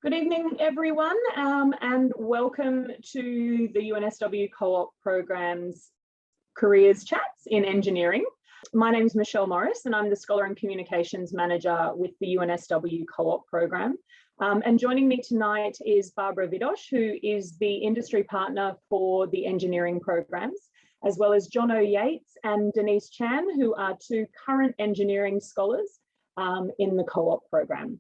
Good evening, everyone, and welcome to the UNSW Co-op Program's Careers Chats in Engineering. My name is Michelle Morris, and I'm the Scholar and Communications Manager with the UNSW Co-op Program. And joining me tonight is Barbara Vidosh, who is the Industry Partner for the Engineering Programs, as well as Jono Yates and Denise Chan, who are two current engineering scholars in the Co-op Program.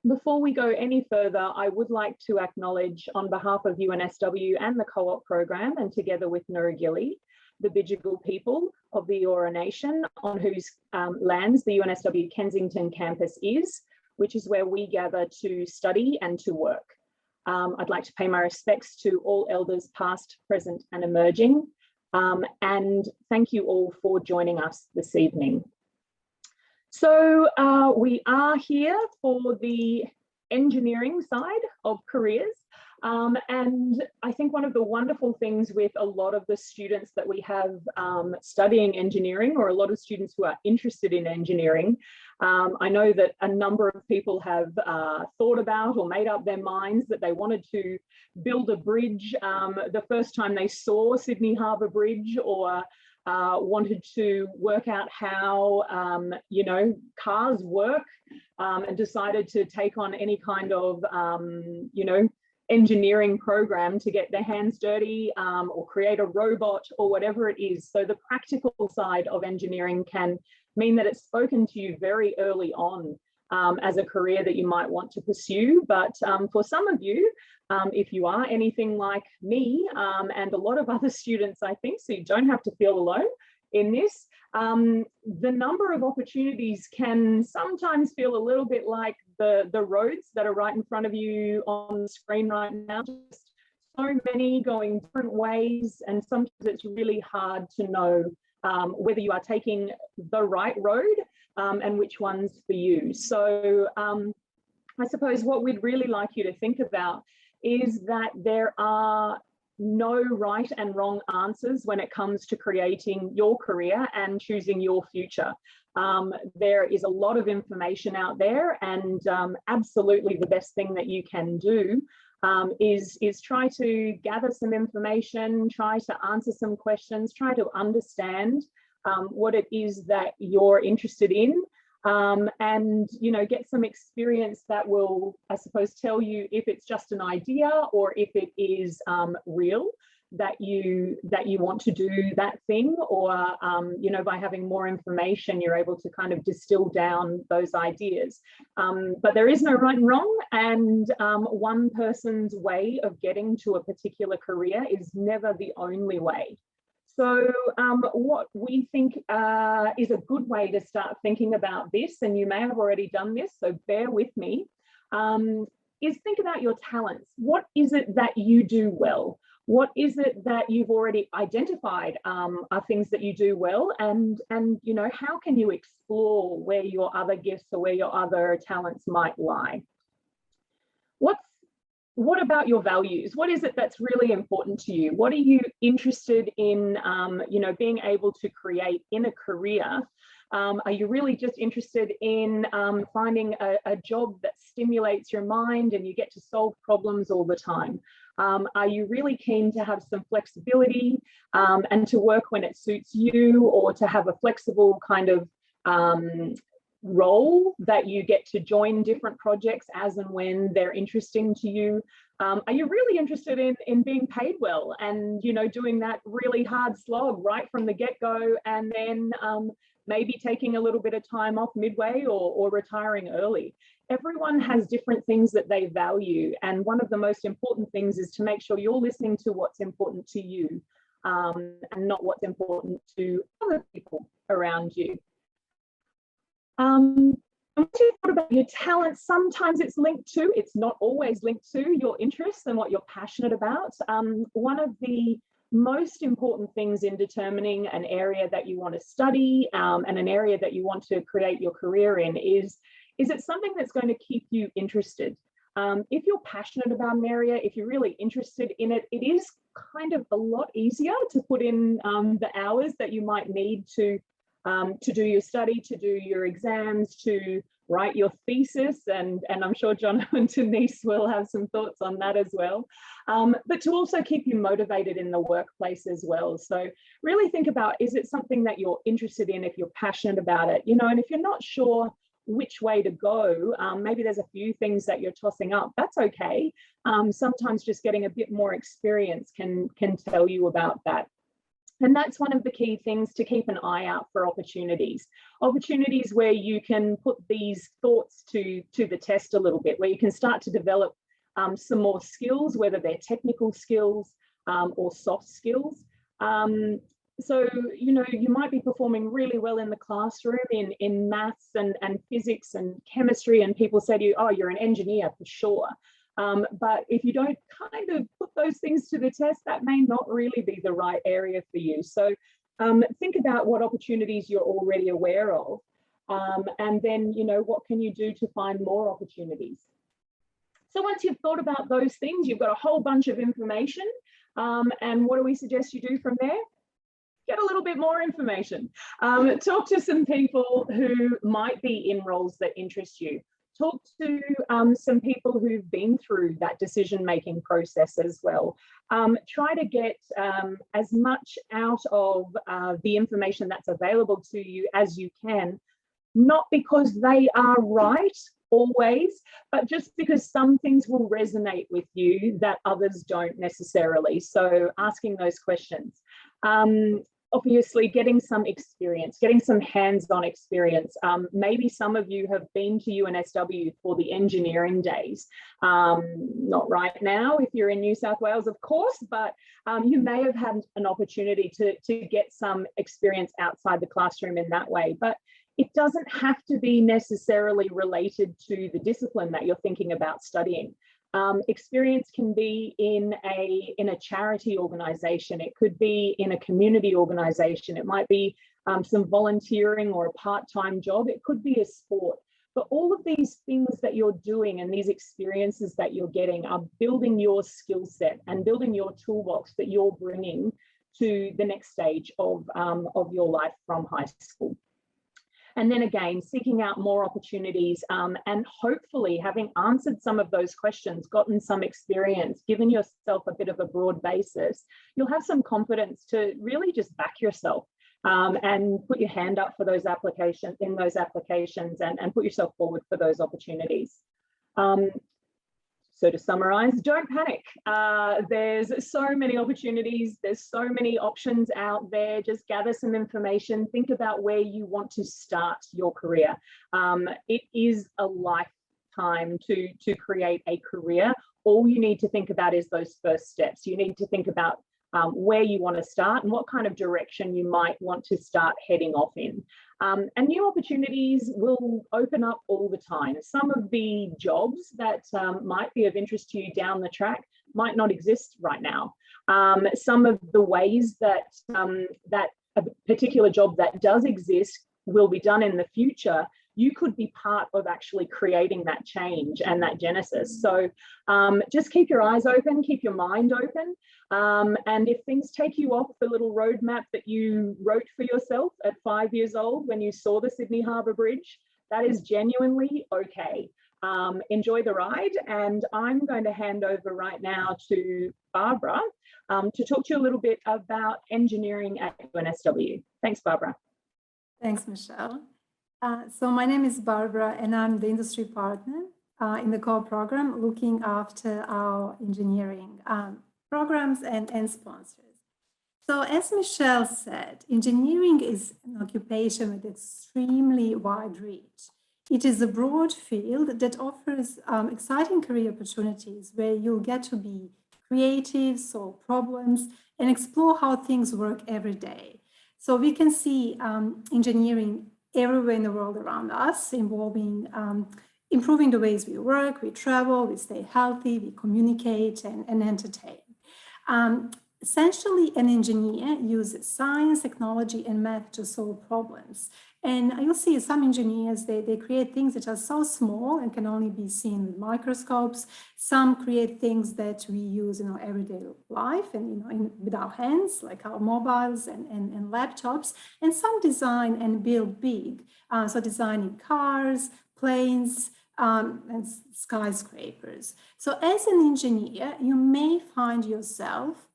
Before we go any further, I would like to acknowledge on behalf of UNSW and the Co-op Program, and together with Nurugili, the Bidjigal people of the Eora Nation, on whose lands the UNSW Kensington campus is, which is where we gather to study and to work. I'd like to pay my respects to all elders past, present and emerging, and thank you all for joining us this evening. So we are here for the engineering side of careers. And I think one of the wonderful things with a lot of the students that we have studying engineering, or a lot of students who are interested in engineering, I know that a number of people have thought about or made up their minds that they wanted to build a bridge the first time they saw Sydney Harbour Bridge, or wanted to work out how, cars work, and decided to take on any kind of, engineering program to get their hands dirty, or create a robot or whatever it is. So the practical side of engineering can mean that it's spoken to you very early on as a career that you might want to pursue. But for some of you, if you are anything like me and a lot of other students, I think, so you don't have to feel alone in this, the number of opportunities can sometimes feel a little bit like the roads that are right in front of you on the screen right now. Just so many going different ways, and sometimes it's really hard to know whether you are taking the right road and which one's for you. So I suppose what we'd really like you to think about is that there are no right and wrong answers when it comes to creating your career and choosing your future. There is a lot of information out there, and absolutely the best thing that you can do is try to gather some information, try to answer some questions, try to understand what it is that you're interested in, and get some experience that will, I suppose, tell you if it's just an idea or if it is real that you want to do that thing, or by having more information you're able to kind of distill down those ideas. But there is no right and wrong, and one person's way of getting to a particular career is never the only way. So what we think is a good way to start thinking about this, and you may have already done this, so bear with me, is think about your talents. What is it that you do well? What is it that you've already identified are things that you do well, and how can you explore where your other gifts or where your other talents might lie? What about your values? What is it that's really important to you? What are you interested in, being able to create in a career? Are you really just interested in finding a job that stimulates your mind and you get to solve problems all the time? Are you really keen to have some flexibility and to work when it suits you, or to have a flexible kind of role that you get to join different projects as and when they're interesting to you? Are you really interested in being paid well and doing that really hard slog right from the get-go, and then maybe taking a little bit of time off midway, or retiring early? Everyone has different things that they value, and one of the most important things is to make sure you're listening to what's important to you, and not what's important to other people around you. Once you've thought about your talents, sometimes it's not always linked to your interests and what you're passionate about. One of the most important things in determining an area that you want to study and an area that you want to create your career in is it something that's going to keep you interested? If you're passionate about an area, if you're really interested in it, it is kind of a lot easier to put in the hours that you might need to do your study, to do your exams, to write your thesis, and I'm sure Jono and Denise will have some thoughts on that as well. But to also keep you motivated in the workplace as well. So really think about, is it something that you're interested in, if you're passionate about it, you know, and if you're not sure which way to go, maybe there's a few things that you're tossing up, that's okay. Sometimes just getting a bit more experience can tell you about that. And that's one of the key things, to keep an eye out for opportunities where you can put these thoughts to the test a little bit, where you can start to develop some more skills, whether they're technical skills or soft skills. So, you know, you might be performing really well in the classroom in maths and physics and chemistry, and people say to you, oh, you're an engineer for sure. But if you don't kind of put those things to the test, that may not really be the right area for you. So think about what opportunities you're already aware of, and then, you know, what can you do to find more opportunities? So once you've thought about those things, you've got a whole bunch of information, and what do we suggest you do from there? Get a little bit more information. Talk to some people who might be in roles that interest you. Talk to some people who've been through that decision-making process as well. Try to get as much out of the information that's available to you as you can, not because they are right always, but just because some things will resonate with you that others don't necessarily. So asking those questions. Obviously, getting some experience, getting some hands-on experience. Maybe some of you have been to UNSW for the engineering days. Not right now if you're in New South Wales, of course, but you may have had an opportunity to get some experience outside the classroom in that way. But it doesn't have to be necessarily related to the discipline that you're thinking about studying. Experience can be in a charity organisation. It could be in a community organisation. It might be some volunteering or a part-time job. It could be a sport. But all of these things that you're doing and these experiences that you're getting are building your skill set and building your toolbox that you're bringing to the next stage of your life from high school. And then again, seeking out more opportunities, and hopefully having answered some of those questions, gotten some experience, given yourself a bit of a broad basis, you'll have some confidence to really just back yourself and put your hand up for those applications, and put yourself forward for those opportunities. So to summarize, don't panic. There's so many opportunities. There's so many options out there. Just gather some information. Think about where you want to start your career. It is a lifetime to create a career. All you need to think about is those first steps. You need to think about where you want to start and what kind of direction you might want to start heading off in. And new opportunities will open up all the time. Some of the jobs that might be of interest to you down the track might not exist right now. Some of the ways that that a particular job that does exist will be done in the future, you could be part of actually creating that change and that genesis. So just keep your eyes open, keep your mind open. And if things take you off the little roadmap that you wrote for yourself at 5 years old when you saw the Sydney Harbour Bridge, that is genuinely okay. Enjoy the ride. And I'm going to hand over right now to Barbara to talk to you a little bit about engineering at UNSW. Thanks, Barbara. Thanks, Michelle. So my name is Barbara, and I'm the industry partner in the Co-op program, looking after our engineering programs and sponsors. So as Michelle said, engineering is an occupation with extremely wide reach. It is a broad field that offers exciting career opportunities where you'll get to be creative, solve problems, and explore how things work every day. So we can see engineering everywhere in the world around us, involving improving the ways we work, we travel, we stay healthy, we communicate and entertain. Essentially, an engineer uses science, technology, and math to solve problems. And you'll see some engineers, they create things that are so small and can only be seen with microscopes. Some create things that we use in our everyday life and with our hands, like our mobiles and laptops. And some design and build big, so designing cars, planes, and skyscrapers. So as an engineer, you may find yourself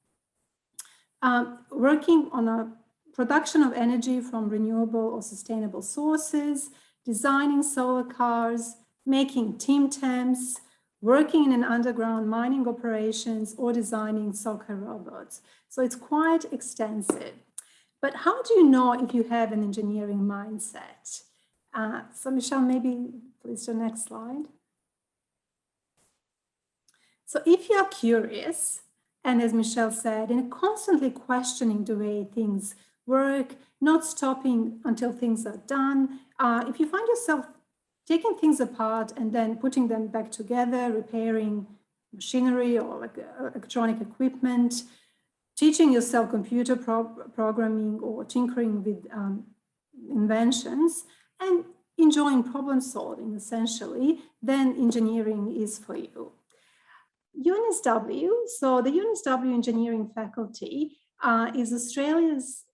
working on a production of energy from renewable or sustainable sources, designing solar cars, making Tim Tams, working in an underground mining operations, or designing soccer robots. So it's quite extensive. But how do you know if you have an engineering mindset? So Michelle, maybe please the next slide. So if you're curious, and as Michelle said, and constantly questioning the way things work, not stopping until things are done, if you find yourself taking things apart and then putting them back together, repairing machinery or like electronic equipment, teaching yourself computer programming or tinkering with inventions, and enjoying problem solving essentially, then engineering is for you. UNSW, so the UNSW Engineering Faculty is Australia's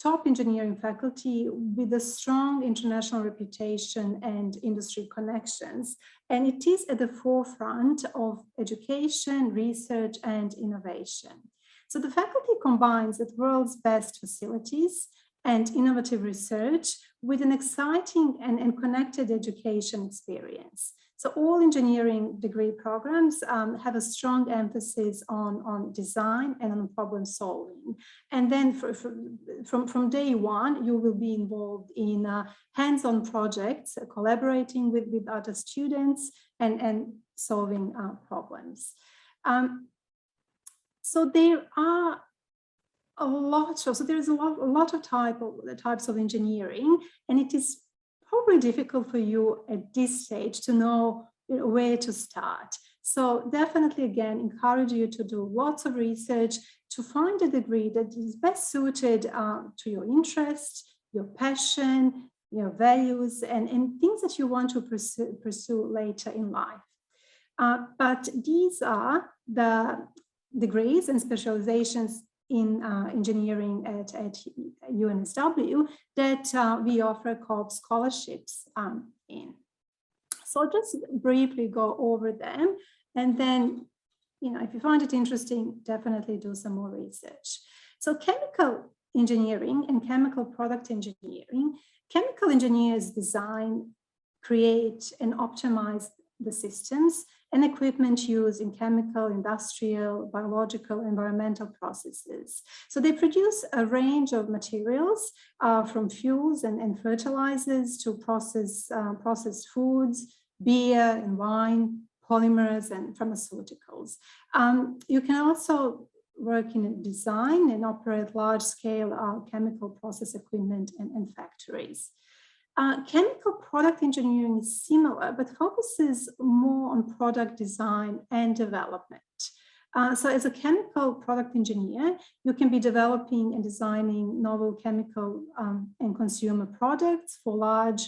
top engineering faculty with a strong international reputation and industry connections. And it is at the forefront of education, research, and innovation. So the faculty combines the world's best facilities and innovative research with an exciting and connected education experience. So all engineering degree programs have a strong emphasis on design and on problem solving. And then from day one, you will be involved in hands-on projects, collaborating with other students and solving problems. So there are there's a lot of types of engineering, and it is probably difficult for you at this stage to know where to start. So definitely, again, encourage you to do lots of research to find a degree that is best suited to your interest, your passion, your values, and things that you want to pursue later in life. But these are the degrees and specializations in engineering at UNSW that we offer co-op scholarships in. So I'll just briefly go over them, and then, if you find it interesting, definitely do some more research. So chemical engineering and chemical product engineering, chemical engineers design, create, and optimize the systems and equipment used in chemical, industrial, biological, environmental processes. So they produce a range of materials from fuels and fertilizers to processed foods, beer and wine, polymers and pharmaceuticals. You can also work in design and operate large-scale chemical process equipment and factories. Chemical product engineering is similar, but focuses more on product design and development. So as a chemical product engineer, you can be developing and designing novel chemical and consumer products for large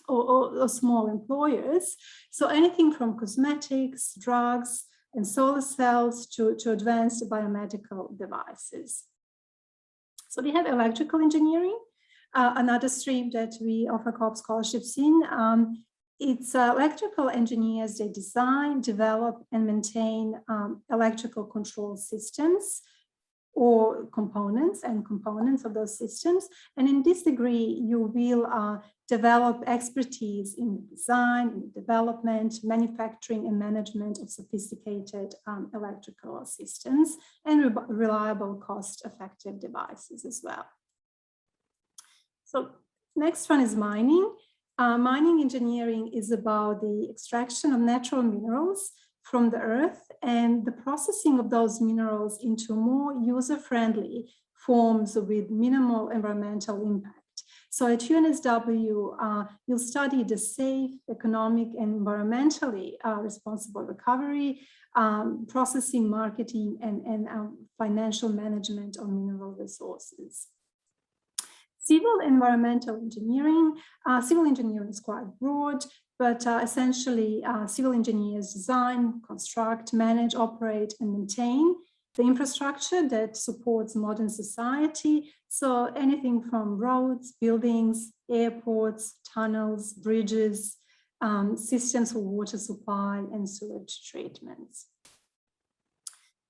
or small employers. So anything from cosmetics, drugs, and solar cells to advanced biomedical devices. So we have electrical engineering. Another stream that we offer co-op scholarships in. It's electrical engineers, they design, develop, and maintain electrical control systems or components of those systems. And in this degree, you will develop expertise in design, development, manufacturing, and management of sophisticated electrical systems and reliable, cost-effective devices as well. So next one is mining. Mining engineering is about the extraction of natural minerals from the earth and the processing of those minerals into more user-friendly forms with minimal environmental impact. So at UNSW, you'll study the safe, economic, and environmentally responsible recovery, processing, marketing, and financial management of mineral resources. Civil environmental engineering. Civil engineering is quite broad, but essentially civil engineers design, construct, manage, operate, and maintain the infrastructure that supports modern society. So anything from roads, buildings, airports, tunnels, bridges, systems for water supply and sewage treatments.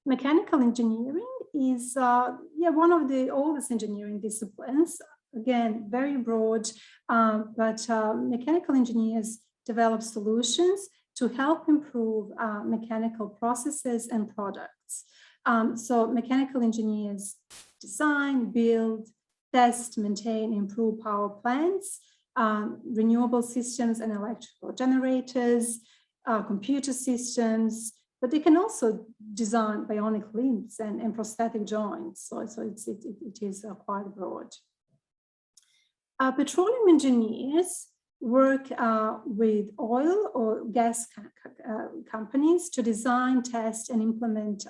Mechanical engineering is one of the oldest engineering disciplines. Again, very broad, but mechanical engineers develop solutions to help improve mechanical processes and products. So mechanical engineers design, build, test, maintain, improve power plants, renewable systems and electrical generators, computer systems, but they can also design bionic limbs and prosthetic joints. So it is quite broad. Petroleum engineers work with oil or gas companies to design, test, and implement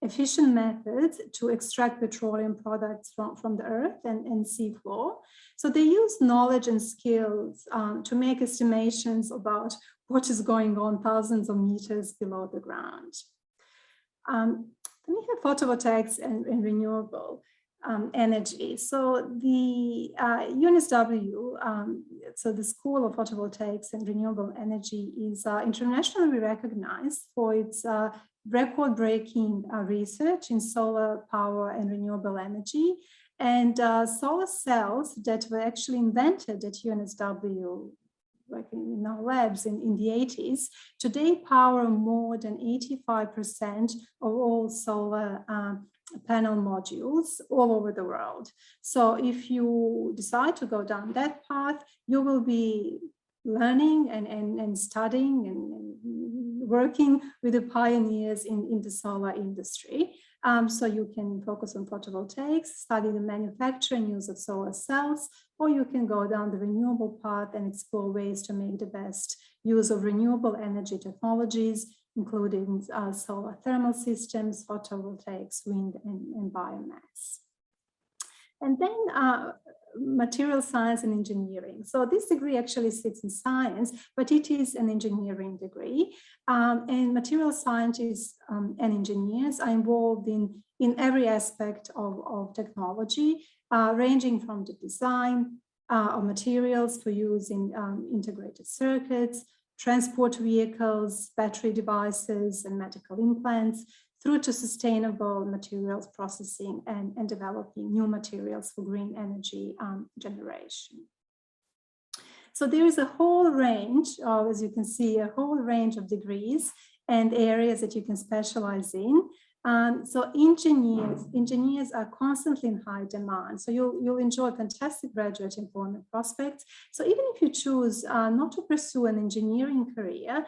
efficient methods to extract petroleum products from the earth and sea floor. So they use knowledge and skills to make estimations about what is going on thousands of meters below the ground. Then we have photovoltaics and renewable energy. So the UNSW, so the School of Photovoltaics and Renewable Energy, is internationally recognized for its record-breaking research in solar power and renewable energy. And solar cells that were actually invented at UNSW, working in our labs in the 80s, today power more than 85% of all solar panel modules all over the world. So if you decide to go down that path, you will be learning and studying and working with the pioneers in the solar industry. So you can focus on photovoltaics, study the manufacture and use of solar cells, or you can go down the renewable path and explore ways to make the best use of renewable energy technologies, including solar thermal systems, photovoltaics, wind, and biomass. And then material science and engineering. So this degree actually sits in science, but it is an engineering degree. And material scientists and engineers are involved in every aspect of technology, ranging from the design of materials for use in integrated circuits, transport vehicles, battery devices, and medical implants, through to sustainable materials processing and developing new materials for green energy generation. So there is a whole range of, as you can see, a whole range of degrees and areas that you can specialize in. So engineers are constantly in high demand. So you'll enjoy fantastic graduate employment prospects. So even if you choose not to pursue an engineering career,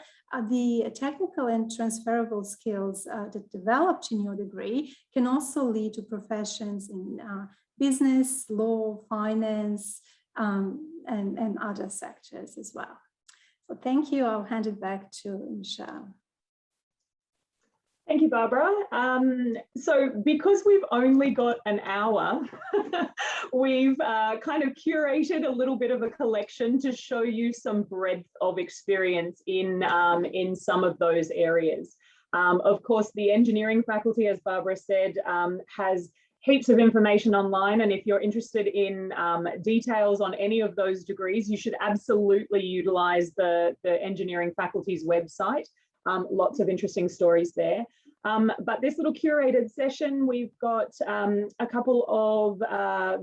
the technical and transferable skills that developed in your degree can also lead to professions in business, law, finance, and other sectors as well. So thank you. I'll hand it back to Michelle. Thank you, Barbara. So because we've only got an hour, we've kind of curated a little bit of a collection to show you some breadth of experience in some of those areas. Of course, the engineering faculty, as Barbara said, has heaps of information online. And if you're interested in details on any of those degrees, you should absolutely utilize the engineering faculty's website. Lots of interesting stories there. But this little curated session, we've got a couple of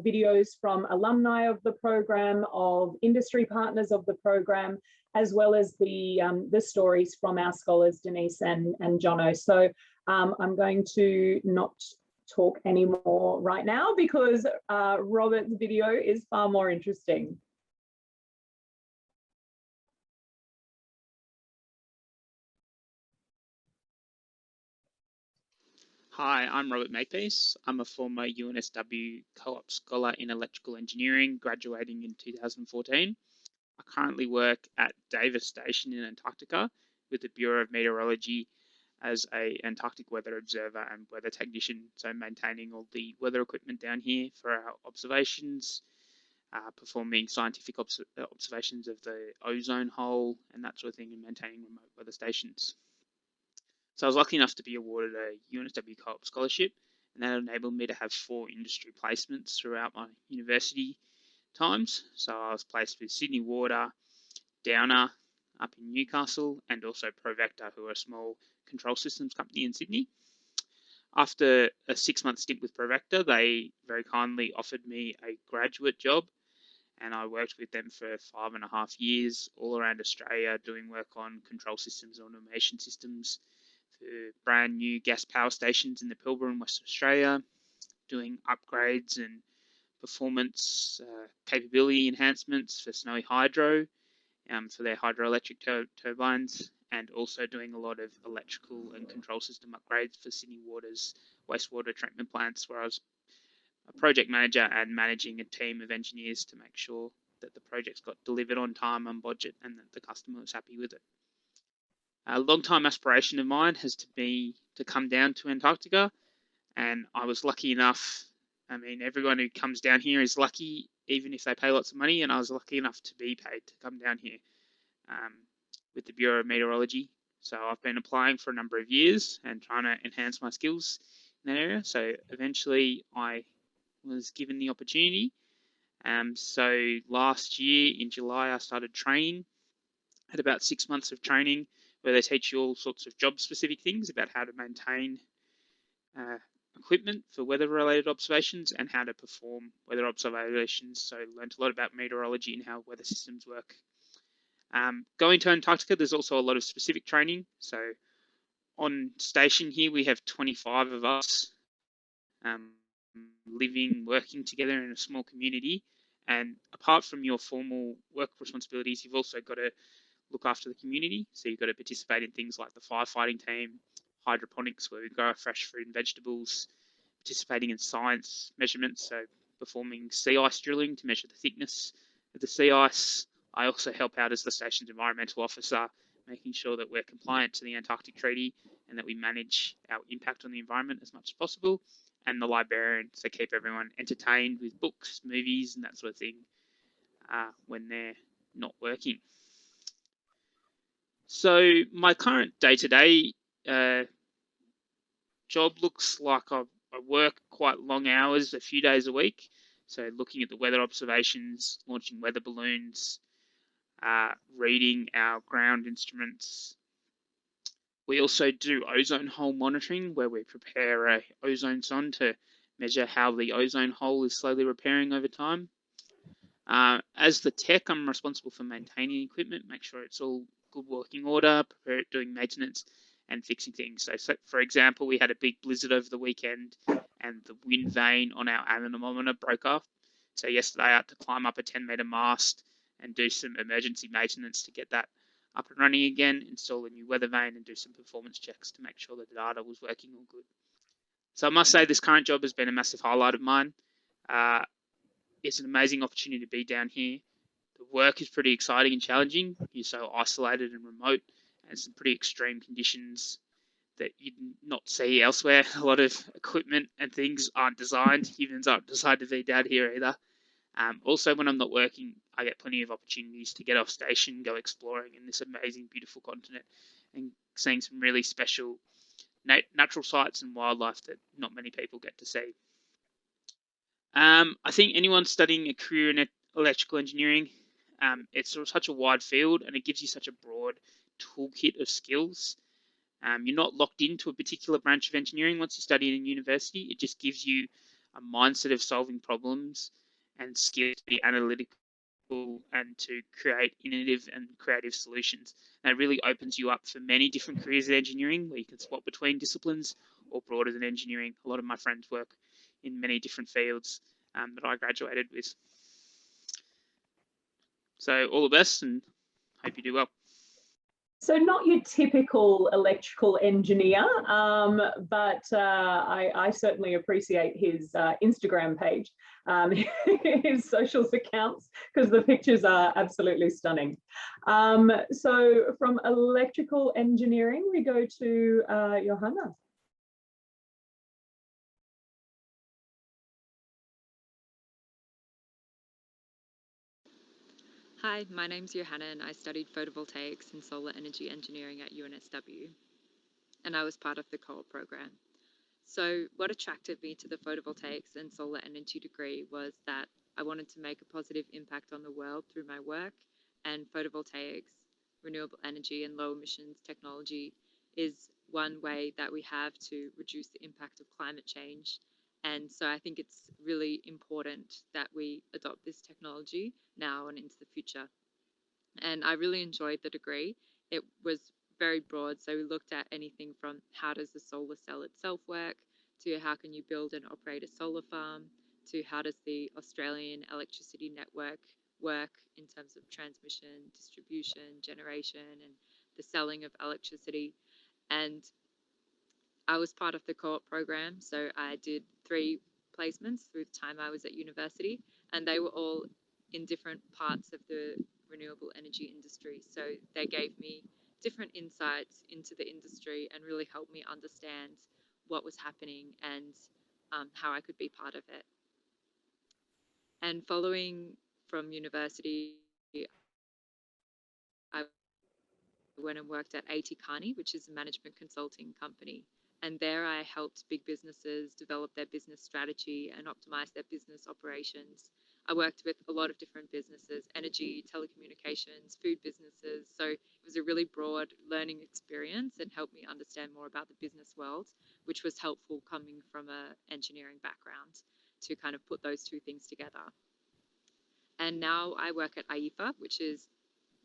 videos from alumni of the program, of industry partners of the program, as well as the stories from our scholars, Denise and Jono. So I'm going to not talk anymore right now because Robert's video is far more interesting. Hi, I'm Robert Makepeace. I'm a former UNSW Co-op Scholar in Electrical Engineering, graduating in 2014. I currently work at Davis Station in Antarctica with the Bureau of Meteorology as an Antarctic weather observer and weather technician, so maintaining all the weather equipment down here for our observations, performing scientific observations of the ozone hole and that sort of thing, and maintaining remote weather stations. So I was lucky enough to be awarded a UNSW Co-op scholarship, and that enabled me to have 4 industry placements throughout my university times. So I was placed with Sydney Water, Downer, up in Newcastle, and also Provector, who are a small control systems company in Sydney. After a 6-month stint with Provector, they very kindly offered me a graduate job, and I worked with them for 5.5 years all around Australia, doing work on control systems and automation systems for brand new gas power stations in the Pilbara in Western Australia, doing upgrades and performance capability enhancements for Snowy Hydro for their hydroelectric turbines, and also doing a lot of electrical and control system upgrades for Sydney Water's wastewater treatment plants, where I was a project manager and managing a team of engineers to make sure that the projects got delivered on time, on budget, and that the customer was happy with it. A long-time aspiration of mine has to be to come down to Antarctica, and I was lucky enough. I mean, everyone who comes down here is lucky, even if they pay lots of money, and I was lucky enough to be paid to come down here with the Bureau of Meteorology. So I've been applying for a number of years and trying to enhance my skills in that area. So eventually I was given the opportunity. So last year in July, I started training. Had about 6 months of training where they teach you all sorts of job-specific things about how to maintain equipment for weather-related observations and how to perform weather observations. So learned a lot about meteorology and how weather systems work. Going to Antarctica, there's also a lot of specific training. So on station here, we have 25 of us living, working together in a small community. And apart from your formal work responsibilities, you've also got to look after the community. So you've got to participate in things like the firefighting team, hydroponics, where we grow fresh fruit and vegetables, participating in science measurements, so performing sea ice drilling to measure the thickness of the sea ice. I also help out as the station's environmental officer, making sure that we're compliant to the Antarctic Treaty and that we manage our impact on the environment as much as possible. And the librarian, so keep everyone entertained with books, movies, and that sort of thing when they're not working. So my current day-to-day job looks like I work quite long hours, a few days a week. So looking at the weather observations, launching weather balloons, reading our ground instruments. We also do ozone hole monitoring, where we prepare a ozone sonde to measure how the ozone hole is slowly repairing over time. As the tech, I'm responsible for maintaining equipment, make sure it's all good working order, prepare it, doing maintenance and fixing things. So for example, we had a big blizzard over the weekend and the wind vane on our anemometer broke off. So yesterday I had to climb up a 10-meter mast and do some emergency maintenance to get that up and running again, install a new weather vane and do some performance checks to make sure that the data was working all good. So I must say this current job has been a massive highlight of mine. It's an amazing opportunity to be down here. The work is pretty exciting and challenging. You're so isolated and remote, and some pretty extreme conditions that you'd not see elsewhere. A lot of equipment and things aren't designed. Humans aren't designed to be down here either. Also, when I'm not working, I get plenty of opportunities to get off station, go exploring in this amazing, beautiful continent, and seeing some really special natural sights and wildlife that not many people get to see. I think anyone studying a career in electrical engineering, it's sort of such a wide field and it gives you such a broad toolkit of skills. You're not locked into a particular branch of engineering once you study in university. It just gives you a mindset of solving problems and skills to be analytical and to create innovative and creative solutions. And it really opens you up for many different careers in engineering where you can swap between disciplines or broader than engineering. A lot of my friends work in many different fields that I graduated with. So all the best and hope you do well. So not your typical electrical engineer, but I certainly appreciate his Instagram page, his socials accounts, because the pictures are absolutely stunning. So from electrical engineering, we go to Johanna. Hi, my name's Johanna and I studied photovoltaics and solar energy engineering at UNSW, and I was part of the Co-op Program. So what attracted me to the photovoltaics and solar energy degree was that I wanted to make a positive impact on the world through my work, and photovoltaics renewable energy and low emissions technology is one way that we have to reduce the impact of climate change. And so I think it's really important that we adopt this technology now and into the future. And I really enjoyed the degree. It was very broad. So we looked at anything from how does the solar cell itself work, to how can you build and operate a solar farm, to how does the Australian electricity network work in terms of transmission, distribution, generation, and the selling of electricity. And I was part of the co-op program, so I did 3 placements through the time I was at university, and they were all in different parts of the renewable energy industry. So they gave me different insights into the industry and really helped me understand what was happening and how I could be part of it. And following from university, I went and worked at A.T. Kearney, which is a management consulting company. And there I helped big businesses develop their business strategy and optimize their business operations. I worked with a lot of different businesses, energy, telecommunications, food businesses. So it was a really broad learning experience and helped me understand more about the business world, which was helpful coming from an engineering background to kind of put those 2 things together. And now I work at IEFA, which is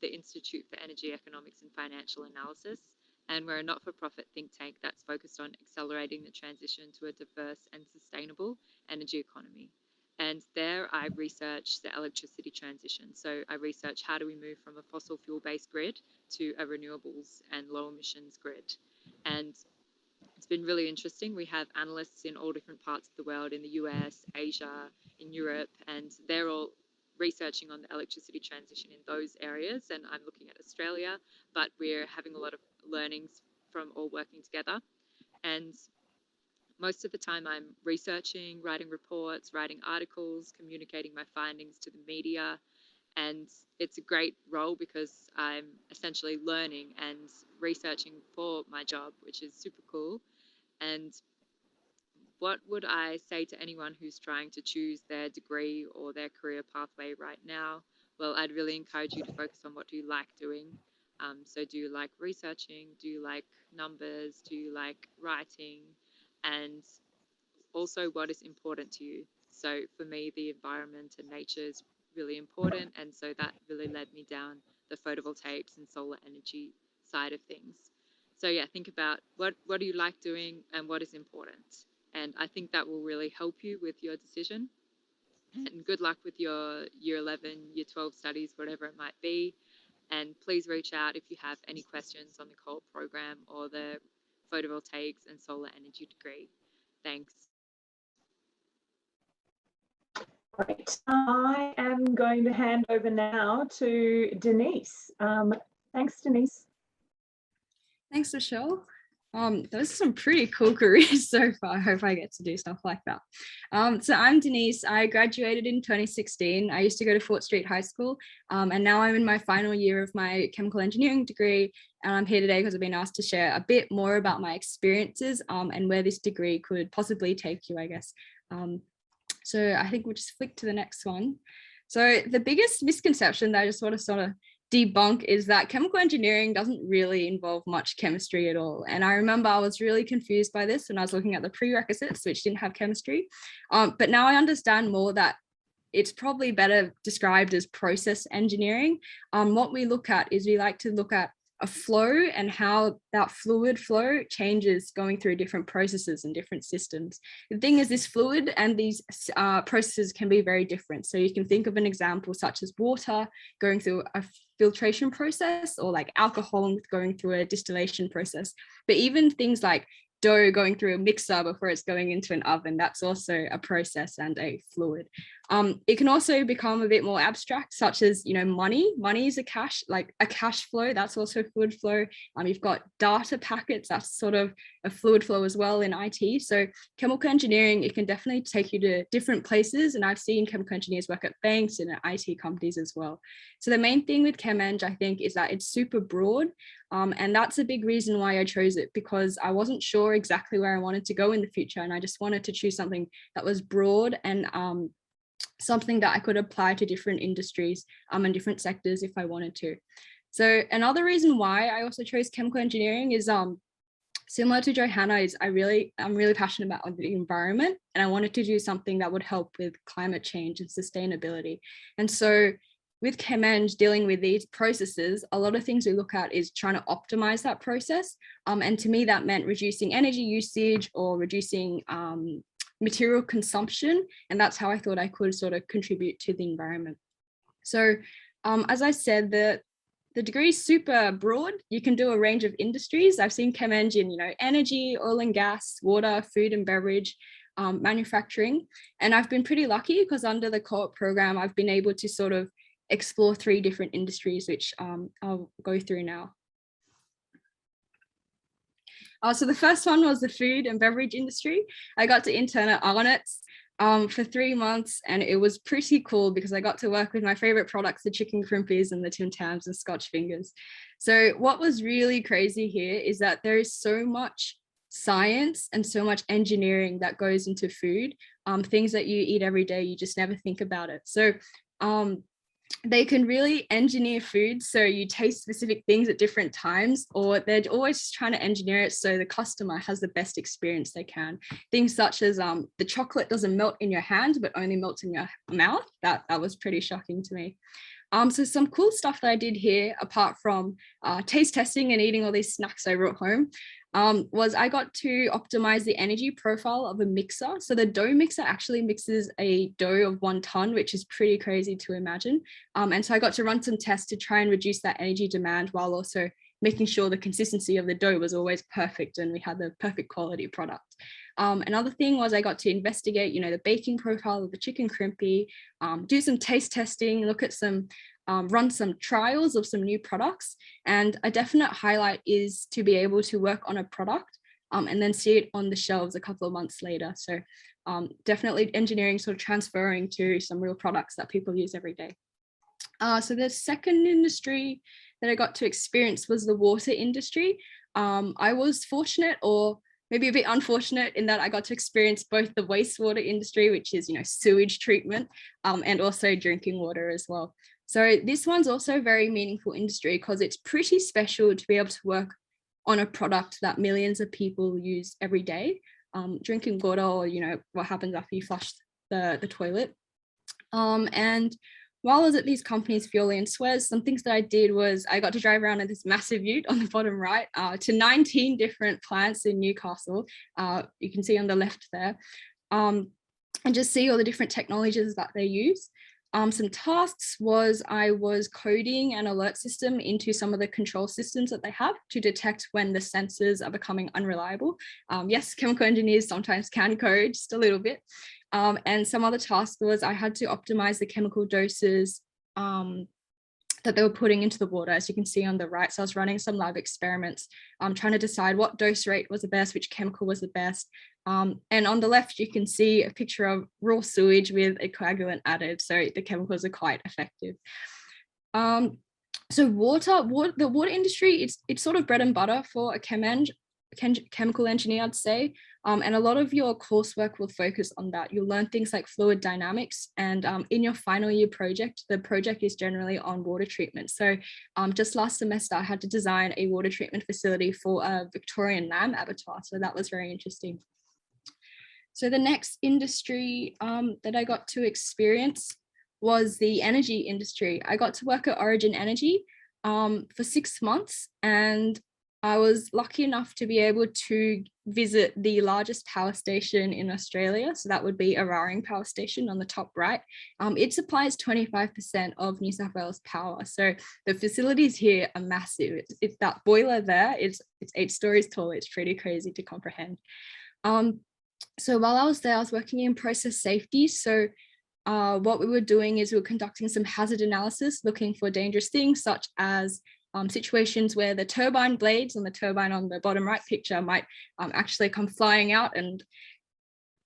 the Institute for Energy Economics and Financial Analysis. And we're a not-for-profit think tank that's focused on accelerating the transition to a diverse and sustainable energy economy. And there I research the electricity transition. So I research how do we move from a fossil fuel-based grid to a renewables and low emissions grid. And it's been really interesting. We have analysts in all different parts of the world, in the US, Asia, in Europe, and they're all researching on the electricity transition in those areas. And I'm looking at Australia, but we're having a lot of learnings from all working together. And most of the time I'm researching, writing reports, writing articles, communicating my findings to the media. And it's a great role because I'm essentially learning and researching for my job, which is super cool. And what would I say to anyone who's trying to choose their degree or their career pathway right now? Well, I'd really encourage you to focus on what do you like doing. So do you like researching? Do you like numbers? Do you like writing? And also what is important to you? So for me, the environment and nature is really important. And so that really led me down the photovoltaics and solar energy side of things. So yeah, think about what do you like doing and what is important. And I think that will really help you with your decision. And good luck with your year 11, year 12 studies, whatever it might be. And please reach out if you have any questions on the co-op program or the photovoltaics and solar energy degree. Thanks. Great. I am going to hand over now to Denise. Thanks, Denise. Thanks, Michelle. Those are some pretty cool careers so far. I hope I get to do stuff like that. So I'm Denise. I graduated in 2016. I used to go to Fort Street High School, and now I'm in my final year of my chemical engineering degree. And I'm here today because I've been asked to share a bit more about my experiences and where this degree could possibly take you, I guess. So I think we'll just flick to the next one. So the biggest misconception that I just want to sort of debunk is that chemical engineering doesn't really involve much chemistry at all. And I remember I was really confused by this when I was looking at the prerequisites, which didn't have chemistry. But now I understand more that it's probably better described as process engineering. What we look at is we like to look at a flow and how that fluid flow changes going through different processes and different systems. The thing is, this fluid and these processes can be very different. So you can think of an example such as water going through a filtration process, or like alcohol going through a distillation process. But even things like dough going through a mixer before it's going into an oven, that's also a process and a fluid. It can also become a bit more abstract, such as, you know, money is a cash flow, that's also fluid flow. You've got data packets, that's sort of a fluid flow as well in IT. So chemical engineering, it can definitely take you to different places, and I've seen chemical engineers work at banks and at IT companies as well. So the main thing with Chem Eng, I think, is that it's super broad. And that's a big reason why I chose it, because I wasn't sure exactly where I wanted to go in the future. And I just wanted to choose something that was broad and something that I could apply to different industries and different sectors if I wanted to. So another reason why I also chose chemical engineering is similar to Johanna, is I'm really passionate about the environment, and I wanted to do something that would help with climate change and sustainability. And so with ChemEng dealing with these processes, a lot of things we look at is trying to optimize that process. And to me, that meant reducing energy usage or reducing material consumption. And that's how I thought I could sort of contribute to the environment. So as I said, the degree is super broad. You can do a range of industries. I've seen ChemEng in, energy, oil and gas, water, food and beverage, manufacturing. And I've been pretty lucky because under the co-op program, I've been able to sort of explore 3 different industries, which I'll go through now. So the first one was the food and beverage industry. I got to intern at Arnott's for 3 months, and it was pretty cool because I got to work with my favorite products, the chicken crimpies and the Tim Tams and Scotch fingers. So what was really crazy here is that there is so much science and so much engineering that goes into food, things that you eat every day, you just never think about it. So they can really engineer food so you taste specific things at different times, or they're always trying to engineer it so the customer has the best experience they can. Things such as the chocolate doesn't melt in your hand but only melts in your mouth. That was pretty shocking to me. So some cool stuff that I did here, apart from taste testing and eating all these snacks I brought home, was I got to optimize the energy profile of a mixer. So the dough mixer actually mixes a dough of 1 ton, which is pretty crazy to imagine. And so I got to run some tests to try and reduce that energy demand while also making sure the consistency of the dough was always perfect and we had the perfect quality product. Another thing was I got to investigate, the baking profile of the chicken crimpy, do some taste testing, look at some run some trials of some new products. And a definite highlight is to be able to work on a product and then see it on the shelves a couple of months later. So definitely engineering sort of transferring to some real products that people use every day. So the second industry that I got to experience was the water industry. I was fortunate, or maybe a bit unfortunate, in that I got to experience both the wastewater industry, which is, sewage treatment, and also drinking water as well. So this one's also a very meaningful industry because it's pretty special to be able to work on a product that millions of people use every day. Drinking water, or, what happens after you flush the toilet. And while I was at these companies, Fioli and Suez, some things that I did was I got to drive around in this massive ute on the bottom right to 19 different plants in Newcastle. You can see on the left there, and just see all the different technologies that they use. Some tasks was I was coding an alert system into some of the control systems that they have to detect when the sensors are becoming unreliable. Yes, chemical engineers sometimes can code just a little bit. And some other tasks was I had to optimize the chemical doses that they were putting into the water, as you can see on the right. So I was running some lab experiments, trying to decide what dose rate was the best, which chemical was the best. And on the left, you can see a picture of raw sewage with a coagulant added. So the chemicals are quite effective. So the water industry, it's sort of bread and butter for a chemical engineer, I'd say. And a lot of your coursework will focus on that. You'll learn things like fluid dynamics, and in your final year project, the project is generally on water treatment. So just last semester, I had to design a water treatment facility for a Victorian lamb abattoir. So that was very interesting. So the next industry that I got to experience was the energy industry. I got to work at Origin Energy for 6 months, and I was lucky enough to be able to visit the largest power station in Australia. So that would be Eraring Power Station on the top right. It supplies 25% of New South Wales power. So the facilities here are massive. It's that boiler there, it's 8 stories tall. It's pretty crazy to comprehend. So while I was there, I was working in process safety. So what we were doing is we were conducting some hazard analysis, looking for dangerous things such as situations where the turbine blades on the turbine on the bottom right picture might actually come flying out and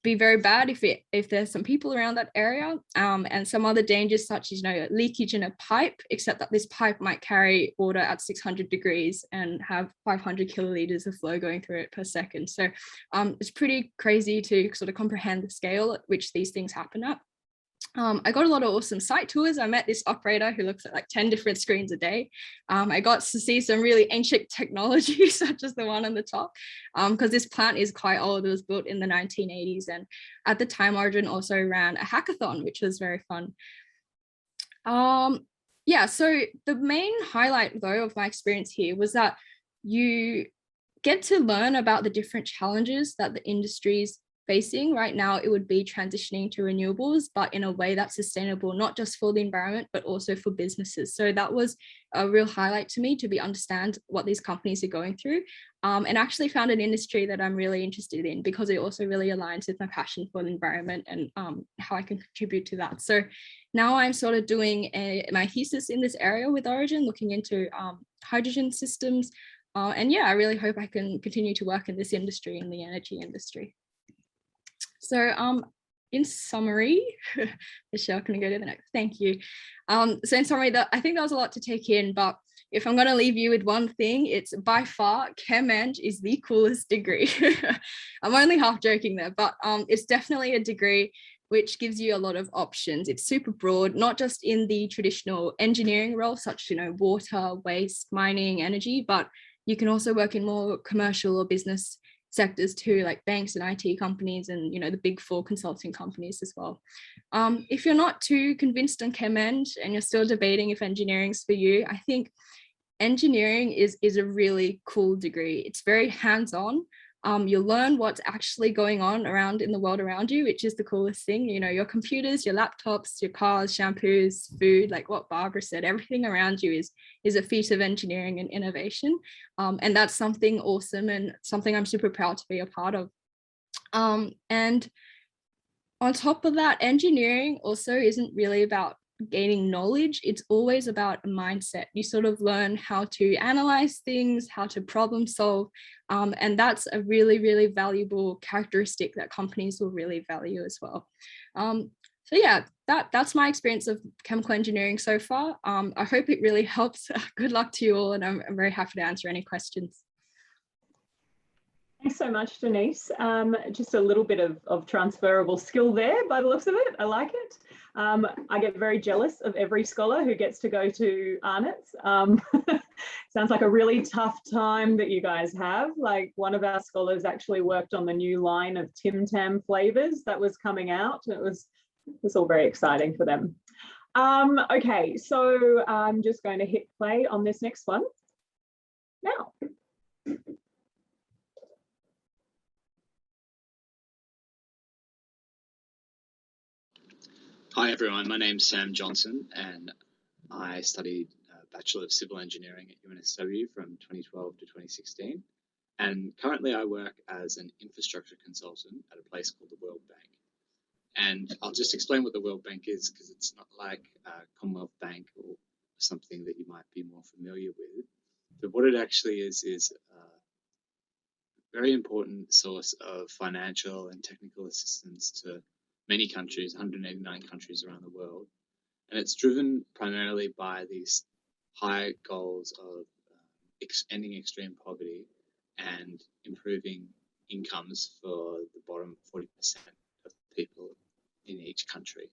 be very bad if there's some people around that area, and some other dangers such as leakage in a pipe, except that this pipe might carry water at 600 degrees and have 500 kiloliters of flow going through it per second. So it's pretty crazy to sort of comprehend the scale at which these things happen at. I got a lot of awesome site tours. I met this operator who looks at like 10 different screens a day. I got to see some really ancient technology, such as the one on the top, because this plant is quite old. It was built in the 1980s. And at the time, Origin also ran a hackathon, which was very fun. Yeah, so the main highlight, though, of my experience here was that you get to learn about the different challenges that the industry's facing. Right now, it would be transitioning to renewables, but in a way that's sustainable, not just for the environment, but also for businesses. So that was a real highlight to me, to understand what these companies are going through, and actually found an industry that I'm really interested in, because it also really aligns with my passion for the environment and how I can contribute to that. So now I'm sort of doing my thesis in this area with Origin, looking into hydrogen systems. And yeah, I really hope I can continue to work in this industry, in the energy industry. So in summary, Michelle, can I go to the next? Thank you. So in summary, I think that was a lot to take in, but if I'm going to leave you with one thing, it's by far Chem-Eng is the coolest degree. I'm only half joking there, but it's definitely a degree which gives you a lot of options. It's super broad, not just in the traditional engineering role, such, water, waste, mining, energy, but you can also work in more commercial or business sectors too, like banks and IT companies and, the big four consulting companies as well. If you're not too convinced on Chem-Eng and you're still debating if engineering's for you, I think engineering is a really cool degree. It's very hands-on. You'll learn what's actually going on in the world around you, which is the coolest thing. Your computers, your laptops, your cars, shampoos, food, like what Barbara said, everything around you is a feat of engineering and innovation. And that's something awesome and something I'm super proud to be a part of. And on top of that, engineering also isn't really about gaining knowledge. It's always about a mindset. You sort of learn how to analyze things, how to problem solve. And that's a really, really valuable characteristic that companies will really value as well. So yeah, that's my experience of chemical engineering so far. I hope it really helps. Good luck to you all, and I'm very happy to answer any questions. Thanks so much, Denise. Just a little bit of transferable skill there by the looks of it. I like it. I get very jealous of every scholar who gets to go to Arnott's. Sounds like a really tough time that you guys have. Like, one of our scholars actually worked on the new line of Tim Tam flavors that was coming out. It was all very exciting for them. Okay, so I'm just going to hit play on this next one now. Hi everyone, my name's Sam Johnson and I studied Bachelor of Civil Engineering at UNSW from 2012 to 2016, and currently I work as an infrastructure consultant at a place called the World Bank. And I'll just explain what the World Bank is, because it's not like Commonwealth Bank or something that you might be more familiar with. But what it actually is a very important source of financial and technical assistance to many countries, 189 countries around the world. And it's driven primarily by these high goals of ending extreme poverty and improving incomes for the bottom 40% of people in each country.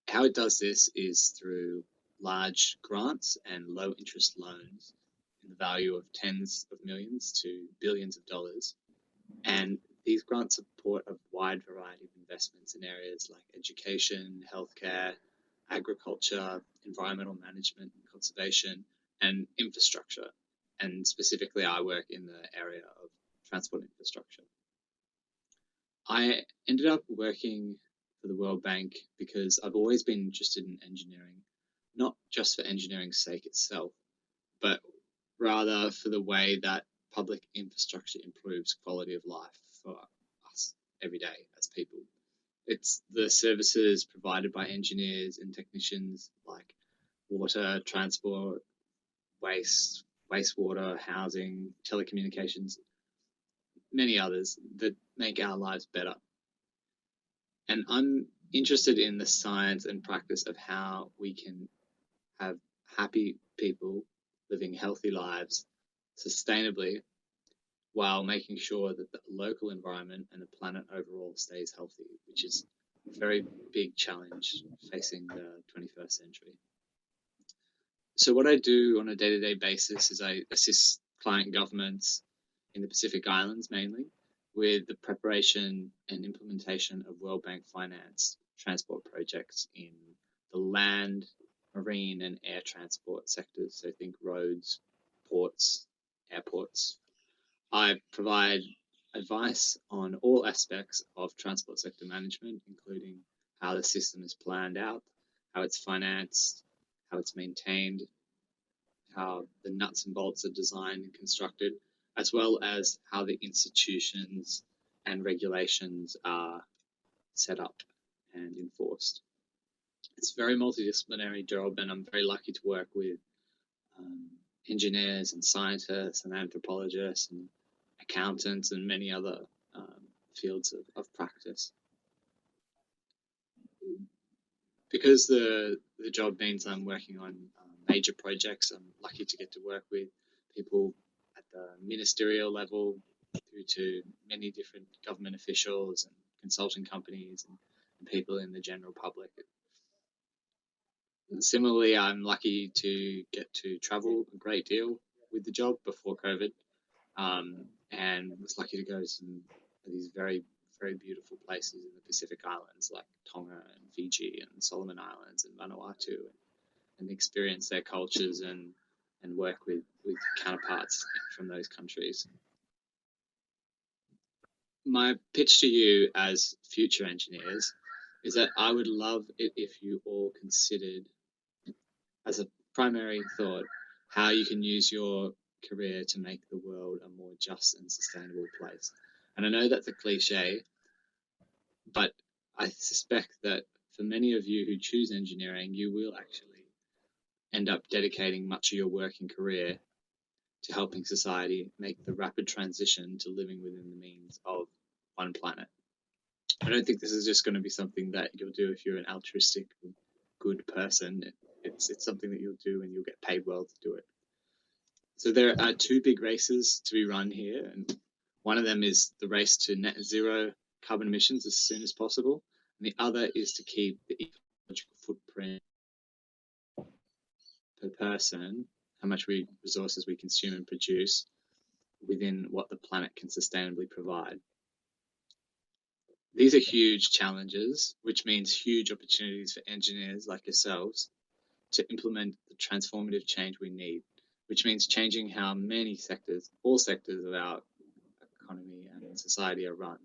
How it does this is through large grants and low interest loans in the value of tens of millions to billions of dollars. And these grants support a wide variety of investments in areas like education, healthcare, agriculture, environmental management and conservation, and infrastructure. And specifically, I work in the area of transport infrastructure. I ended up working for the World Bank because I've always been interested in engineering, not just for engineering's sake itself, but rather for the way that public infrastructure improves quality of life for us every day as people. It's the services provided by engineers and technicians like water, transport, wastewater, housing, telecommunications, many others that make our lives better. And I'm interested in the science and practice of how we can have happy people living healthy lives sustainably while making sure that the local environment and the planet overall stays healthy, which is very big challenge facing the 21st century. So what I do on a day-to-day basis is I assist client governments in the Pacific Islands mainly with the preparation and implementation of World Bank financed transport projects in the land, marine and air transport sectors. So think roads, ports, airports. I provide advice on all aspects of transport sector management, including how the system is planned out, how it's financed, how it's maintained, how the nuts and bolts are designed and constructed, as well as how the institutions and regulations are set up and enforced. It's a very multidisciplinary job, and I'm very lucky to work with engineers and scientists and anthropologists and accountants and many other fields of practice. Because the job means I'm working on major projects, I'm lucky to get to work with people at the ministerial level through to many different government officials and consulting companies and people in the general public. Similarly, I'm lucky to get to travel a great deal with the job before COVID, and was lucky to go to some of these very, very beautiful places in the Pacific Islands like Tonga and Fiji and Solomon Islands and Vanuatu, and experience their cultures and work with counterparts from those countries. My pitch to you as future engineers is that I would love it if you all considered as a primary thought how you can use your career to make the world a more just and sustainable place. And I know that's a cliche, but I suspect that for many of you who choose engineering, you will actually end up dedicating much of your working career to helping society make the rapid transition to living within the means of one planet. I don't think this is just going to be something that you'll do if you're an altruistic, good person. It's something that you'll do and you'll get paid well to do it. So there are two big races to be run here, and one of them is the race to net zero carbon emissions as soon as possible, and the other is to keep the ecological footprint per person, how much resources we consume and produce, within what the planet can sustainably provide. These are huge challenges, which means huge opportunities for engineers like yourselves to implement the transformative change we need, which means changing how many sectors, all sectors of our economy and society are run,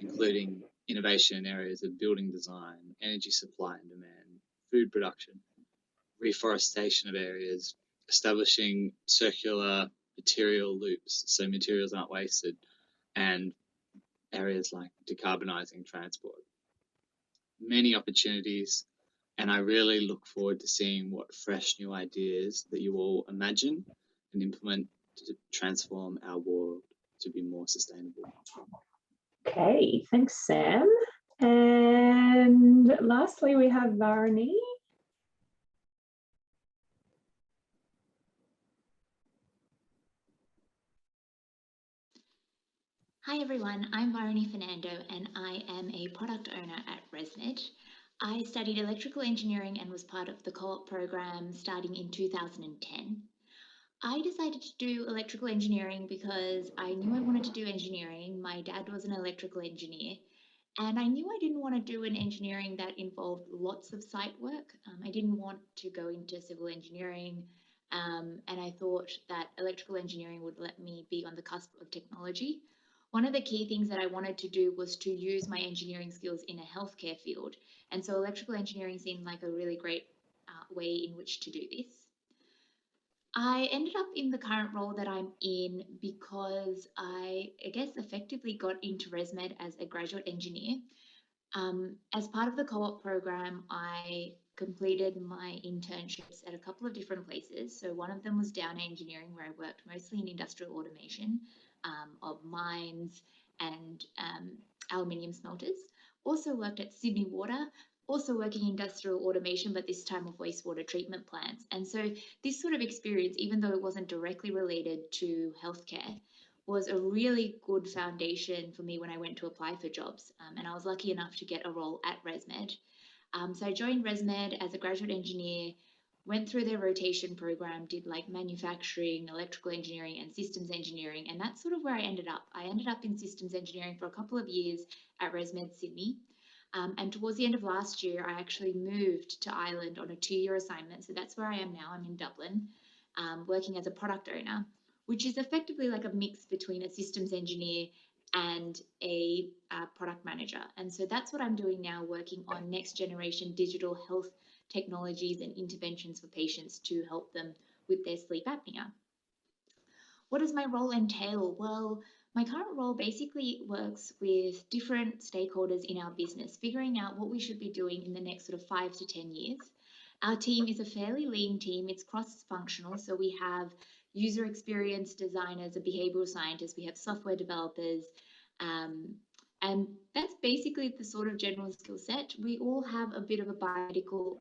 including innovation in areas of building design, energy supply and demand, food production, reforestation of areas, establishing circular material loops so materials aren't wasted, and areas like decarbonizing transport. Many opportunities, and I really look forward to seeing what fresh new ideas that you all imagine and implement to transform our world to be more sustainable. Okay, thanks, Sam. And lastly, we have Varuni. Hi everyone, I'm Byron Fernando and I am a product owner at ResNet. I studied electrical engineering and was part of the co-op program starting in 2010. I decided to do electrical engineering because I knew I wanted to do engineering. My dad was an electrical engineer, and I knew I didn't want to do an engineering that involved lots of site work. I didn't want to go into civil engineering, and I thought that electrical engineering would let me be on the cusp of technology. One of the key things that I wanted to do was to use my engineering skills in a healthcare field, and so electrical engineering seemed like a really great way in which to do this. I ended up in the current role that I'm in because I guess effectively got into ResMed as a graduate engineer. As part of the co-op program, I completed my internships at a couple of different places. So one of them was Downer Engineering, where I worked mostly in industrial automation of mines and aluminium smelters. Also worked at Sydney Water, also working in industrial automation, but this time of wastewater treatment plants. And so this sort of experience, even though it wasn't directly related to healthcare, was a really good foundation for me when I went to apply for jobs. And I was lucky enough to get a role at ResMed. So I joined ResMed as a graduate engineer, went through their rotation program, did like manufacturing, electrical engineering, and systems engineering. And that's sort of where I ended up. I ended up in systems engineering for a couple of years at ResMed Sydney. And towards the end of last year, I actually moved to Ireland on a 2-year assignment. So that's where I am now. I'm in Dublin, working as a product owner, which is effectively like a mix between a systems engineer and a product manager. And so that's what I'm doing now, working on next generation digital health technologies and interventions for patients to help them with their sleep apnea. What does my role entail? Well, my current role basically works with different stakeholders in our business, figuring out what we should be doing in the next sort of 5 to 10 years. Our team is a fairly lean team. It's cross-functional. So we have user experience designers, a behavioral scientist, we have software developers, and that's basically the sort of general skill set. We all have a bit of a biomedical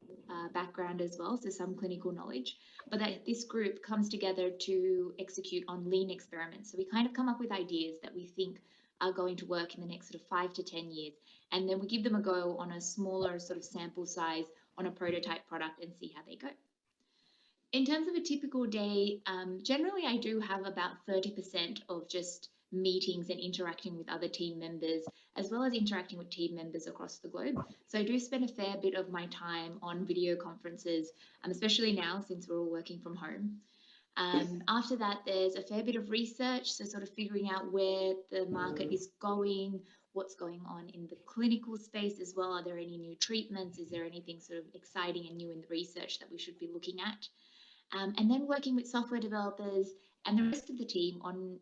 background as well, so some clinical knowledge, but this group comes together to execute on lean experiments. So we kind of come up with ideas that we think are going to work in the next sort of 5 to 10 years, and then we give them a go on a smaller sort of sample size on a prototype product and see how they go. In terms of a typical day, generally I do have about 30% of just meetings and interacting with other team members, as well as interacting with team members across the globe. So I do spend a fair bit of my time on video conferences, especially now since we're all working from home. After that, there's a fair bit of research, so sort of figuring out where the market is going, what's going on in the clinical space as well. Are there any new treatments? Is there anything sort of exciting and new in the research that we should be looking at? And then working with software developers and the rest of the team on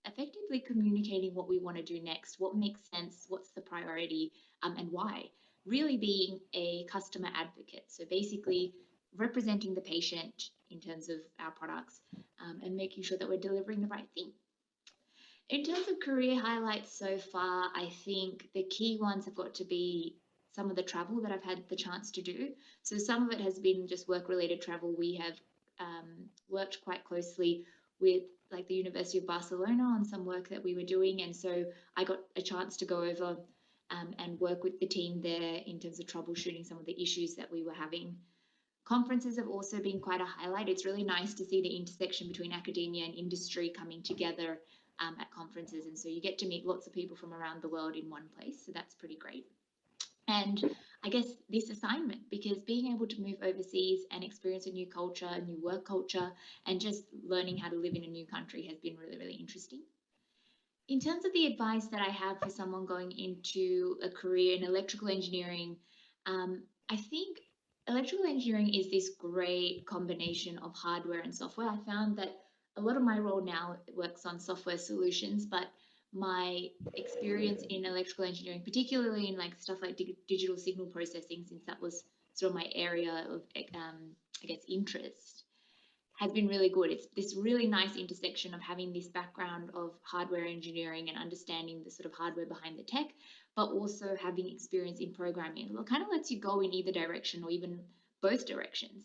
effectively communicating what we want to do next, what makes sense, what's the priority, and why. Really being a customer advocate. So basically representing the patient in terms of our products, and making sure that we're delivering the right thing. In terms of career highlights so far, I think the key ones have got to be some of the travel that I've had the chance to do. So some of it has been just work-related travel. We have worked quite closely with like the University of Barcelona on some work that we were doing, and so I got a chance to go over and work with the team there in terms of troubleshooting some of the issues that we were having. Conferences have also been quite a highlight. It's really nice to see the intersection between academia and industry coming together at conferences, and so you get to meet lots of people from around the world in one place, so that's pretty great. And I guess this assignment, because being able to move overseas and experience a new culture, a new work culture, and just learning how to live in a new country has been really, really interesting. In terms of the advice that I have for someone going into a career in electrical engineering, I think electrical engineering is this great combination of hardware and software. I found that a lot of my role now works on software solutions, but my experience in electrical engineering, particularly in like stuff like digital signal processing, since that was sort of my area of, I guess, interest, has been really good. It's this really nice intersection of having this background of hardware engineering and understanding the sort of hardware behind the tech, but also having experience in programming. It kind of lets you go in either direction or even both directions.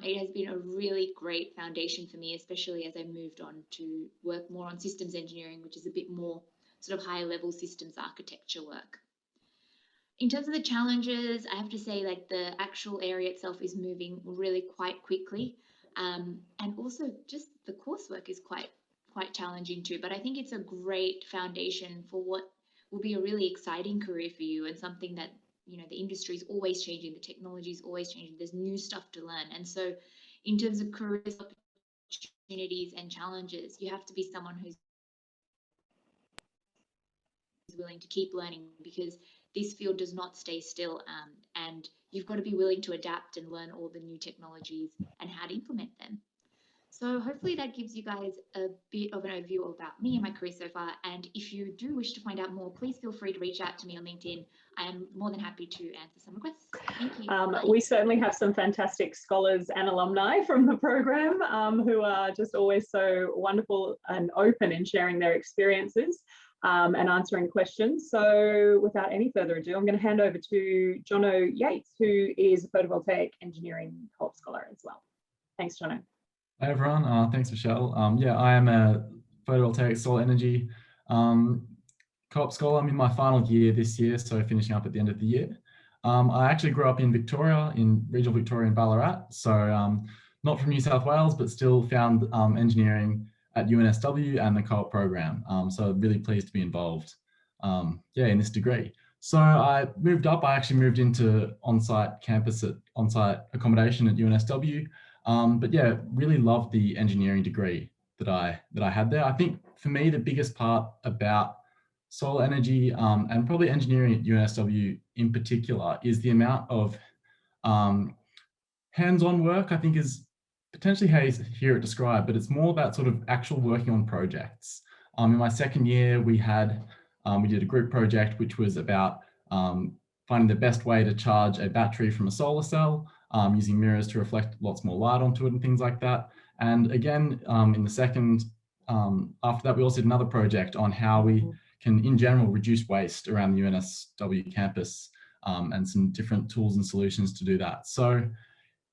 It has been a really great foundation for me, especially as I moved on to work more on systems engineering, which is a bit more sort of higher level systems architecture work. In terms of the challenges, I have to say like the actual area itself is moving really quite quickly. And also just the coursework is quite challenging too, but I think it's a great foundation for what will be a really exciting career for you, and something that, you know, the industry is always changing, the technology is always changing, there's new stuff to learn. And so in terms of careers, opportunities and challenges, you have to be someone who's willing to keep learning, because this field does not stay still, and you've got to be willing to adapt and learn all the new technologies and how to implement them. So hopefully that gives you guys a bit of an overview about me and my career so far. And if you do wish to find out more, please feel free to reach out to me on LinkedIn. I am more than happy to answer some requests. Thank you. We certainly have some fantastic scholars and alumni from the program who are just always so wonderful and open in sharing their experiences and answering questions. So without any further ado, I'm going to hand over to Jono Yates, who is a photovoltaic engineering co-op scholar as well. Thanks, Jono. Hi everyone, thanks Michelle. Yeah, I am a photovoltaic, solar energy. Co-op Scholar, I'm in my final year this year, so finishing up at the end of the year. I actually grew up in Victoria, in regional Victoria in Ballarat, so not from New South Wales, but still found engineering at UNSW and the Co-op program. So really pleased to be involved in this degree. So I moved up, I actually moved into on-site campus at on-site accommodation at UNSW. But yeah, really loved the engineering degree that I had there. I think for me, the biggest part about solar energy and probably engineering at UNSW in particular is the amount of hands-on work, I think is potentially how you hear it described, but it's more about sort of actual working on projects. In my second year, we did a group project, which was about finding the best way to charge a battery from a solar cell, using mirrors to reflect lots more light onto it and things like that. And again, in the second, after that, we also did another project on how we can, in general, reduce waste around the UNSW campus and some different tools and solutions to do that. So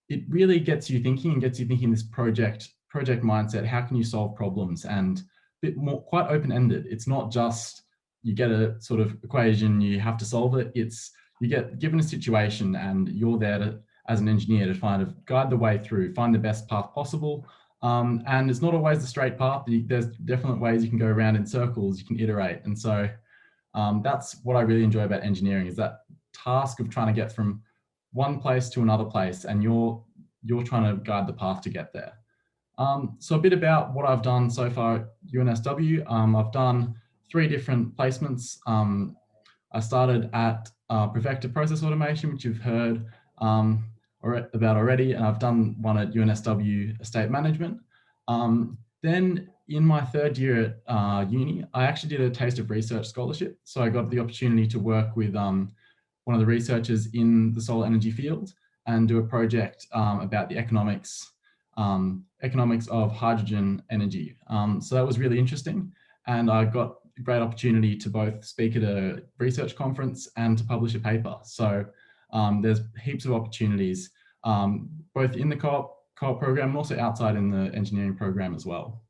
it really gets you thinking this project mindset. How can you solve problems? And a bit more quite open-ended. It's not just you get a sort of equation, you have to solve it. It's you get given a situation and you're there to, as an engineer, to guide the way through, find the best path possible. And it's not always the straight path. There's definite ways you can go around in circles, you can iterate. And so that's what I really enjoy about engineering, is that task of trying to get from one place to another place, and you're trying to guide the path to get there. So a bit about what I've done so far at UNSW. I've done 3 different placements. I started at Perfecta Process Automation, which you've heard about already, and I've done one at UNSW Estate Management. Then in my 3rd year at uni, I actually did a Taste of Research scholarship. So I got the opportunity to work with one of the researchers in the solar energy field and do a project about the economics of hydrogen energy. So that was really interesting, and I got a great opportunity to both speak at a research conference and to publish a paper. So there's heaps of opportunities, both in the co-op program and also outside in the engineering program as well.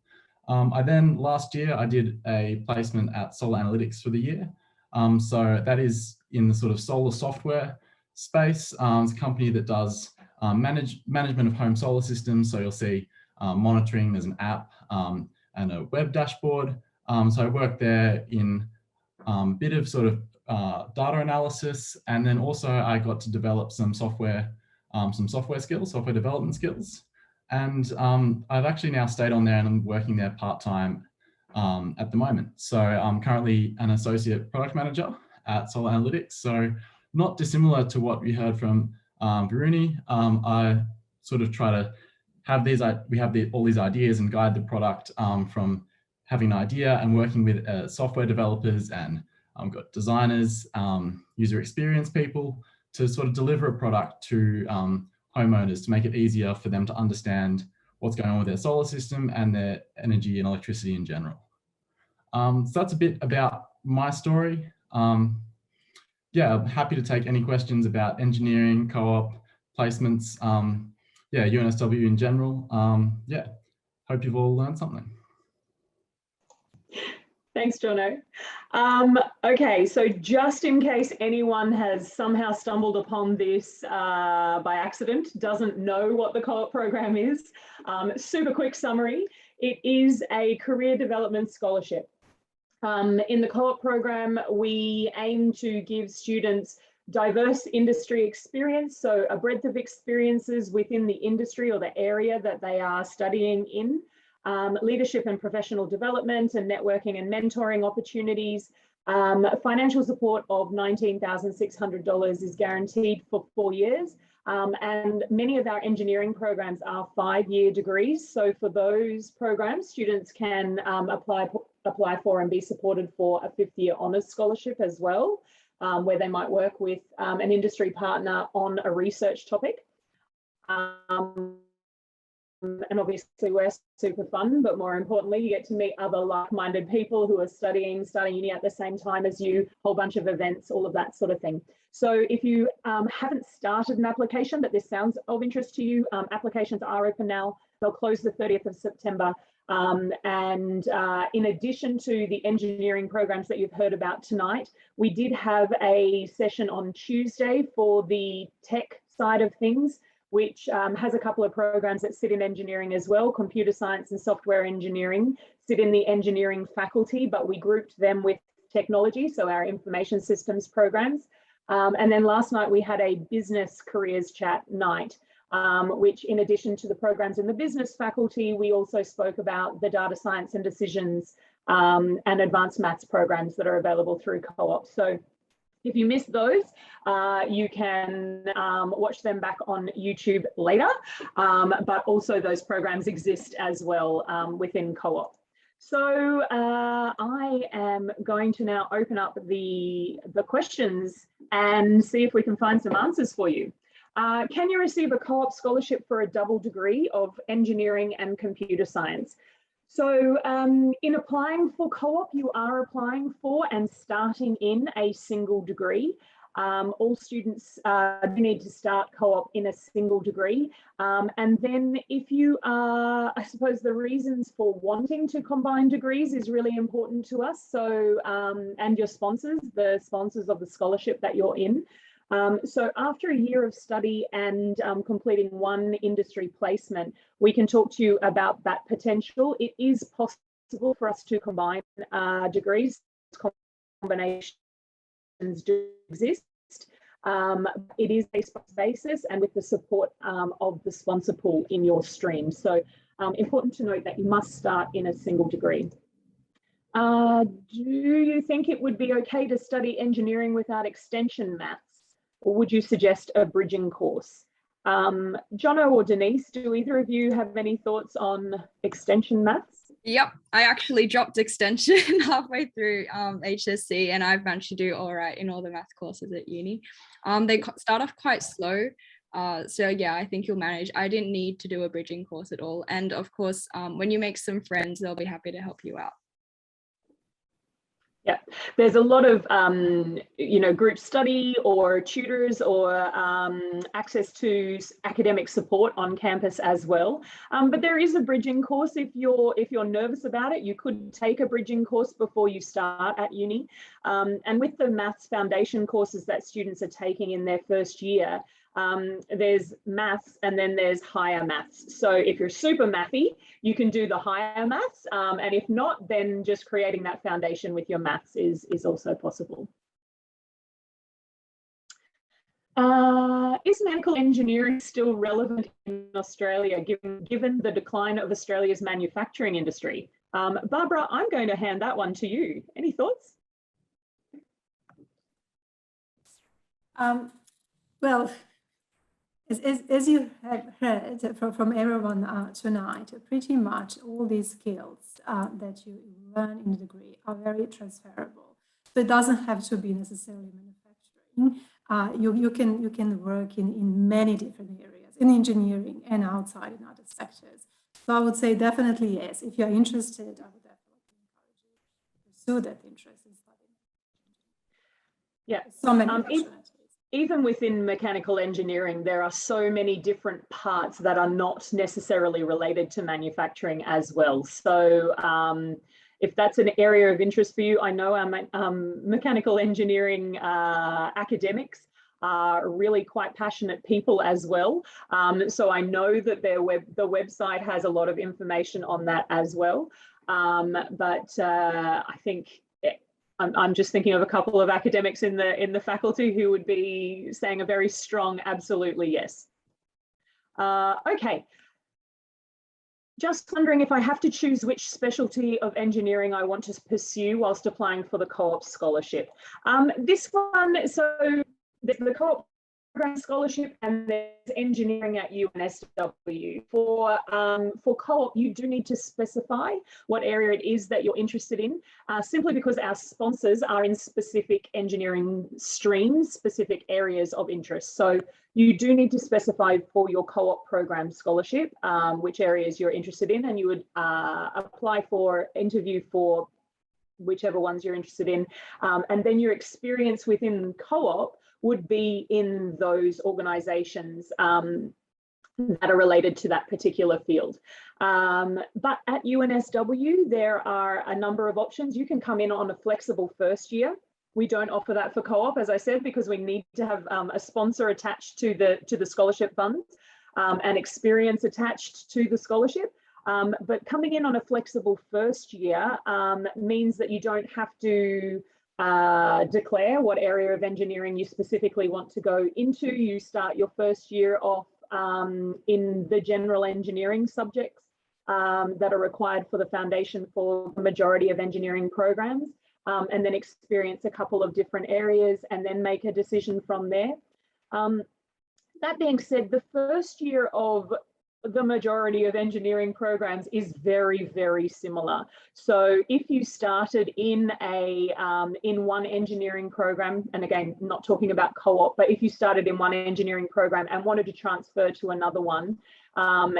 I then, last year, I did a placement at Solar Analytics for the year. So that is in the sort of solar software space. It's a company that does management of home solar systems. So you'll see monitoring, there's an app and a web dashboard. So I worked there in a bit of sort of data analysis, and then also I got to develop some software skills, software development skills. And I've actually now stayed on there and I'm working there part-time at the moment. So I'm currently an associate product manager at Solar Analytics. So not dissimilar to what we heard from Varuni. I sort of try to have all these ideas and guide the product from having an idea and working with software developers and got designers, user experience people to sort of deliver a product to homeowners to make it easier for them to understand what's going on with their solar system and their energy and electricity in general. So that's a bit about my story. Yeah, I'm happy to take any questions about engineering, co-op, placements, UNSW in general. Yeah, hope you've all learned something. Thanks, Jono. Okay, so just in case anyone has somehow stumbled upon this by accident, doesn't know what the co-op program is, super quick summary. It is a career development scholarship. In the co-op program, we aim to give students diverse industry experience, so a breadth of experiences within the industry or the area that they are studying in. Leadership and professional development and networking and mentoring opportunities. Financial support of $19,600 is guaranteed for 4 years. And many of our engineering programs are 5-year degrees. So for those programs, students can apply for and be supported for a 5th-year honours scholarship as well, where they might work with an industry partner on a research topic. and obviously we're super fun, but more importantly, you get to meet other like-minded people who are starting uni at the same time as you, whole bunch of events, all of that sort of thing. So if you haven't started an application, but this sounds of interest to you, applications are open now. They'll close the 30th of September. In addition to the engineering programs that you've heard about tonight, we did have a session on Tuesday for the tech side of things, which has a couple of programs that sit in engineering as well. Computer science and software engineering sit in the engineering faculty, but we grouped them with technology, so our information systems programs. And then last night we had a business careers chat night, which in addition to the programs in the business faculty, we also spoke about the data science and decisions and advanced maths programs that are available through Co-op. So if you missed those, you can watch them back on YouTube later, but also those programs exist as well within Co-op. So I am going to now open up the questions and see if we can find some answers for you. Can you receive a Co-op scholarship for a double degree of engineering and computer science? So in applying for Co-op, you are applying for and starting in a single degree. All students need to start Co-op in a single degree. And then if you are, I suppose the reasons for wanting to combine degrees is really important to us. So, and your sponsors, the sponsors of the scholarship that you're in. So after a year of study and completing one industry placement, we can talk to you about that potential. It is possible for us to combine degrees. Combinations do exist. It is a basis and with the support of the sponsor pool in your stream. So important to note that you must start in a single degree. Do you think it would be okay to study engineering without extension maths? Or would you suggest a bridging course? Jono or Denise, do either of you have any thoughts on extension maths? Yep, I actually dropped extension halfway through HSC, and I've managed to do all right in all the math courses at uni. They start off quite slow. So yeah, I think you'll manage. I didn't need to do a bridging course at all. And of course, when you make some friends, they'll be happy to help you out. Yeah, there's a lot of, group study or tutors or access to academic support on campus as well. But there is a bridging course. If you're nervous about it, you could take a bridging course before you start at uni. And with the maths foundation courses that students are taking in their first year, there's maths and then there's higher maths. So if you're super mathy, you can do the higher maths. And if not, then just creating that foundation with your maths is also possible. Is mechanical engineering still relevant in Australia, given the decline of Australia's manufacturing industry? Barbara, I'm going to hand that one to you. Any thoughts? Well, as you have heard from everyone tonight, pretty much all these skills that you learn in the degree are very transferable. So it doesn't have to be necessarily manufacturing. You can work in many different areas, in engineering and outside in other sectors. So I would say definitely yes. If you're interested, I would definitely encourage you to pursue that interest in studying. Yeah, so many opportunities. Even within mechanical engineering, there are so many different parts that are not necessarily related to manufacturing as well. So if that's an area of interest for you, I know our mechanical engineering academics are really quite passionate people as well. So I know that the website has a lot of information on that as well. But I think I'm just thinking of a couple of academics in the faculty who would be saying a very strong absolutely yes. Okay. Just wondering if I have to choose which specialty of engineering I want to pursue whilst applying for the Co-op scholarship. This one, so the Co-op program scholarship, and there's engineering at UNSW. For co-op, you do need to specify what area it is that you're interested in, simply because our sponsors are in specific engineering streams, specific areas of interest. So you do need to specify for your co-op program scholarship which areas you're interested in, and you would apply for, interview for whichever ones you're interested in, and then your experience within co-op would be in those organizations that are related to that particular field. But at UNSW, there are a number of options. You can come in on a flexible first year. We don't offer that for co-op, as I said, because we need to have a sponsor attached to the scholarship funds and experience attached to the scholarship. But coming in on a flexible first year means that you don't have to declare what area of engineering you specifically want to go into. You start your first year off in the general engineering subjects that are required for the foundation for the majority of engineering programs, and then experience a couple of different areas and then make a decision from there. That being said, the first year of the majority of engineering programs is very, very similar. So if you started in one engineering program, and again, not talking about co-op, but if you started in one engineering program and wanted to transfer to another one,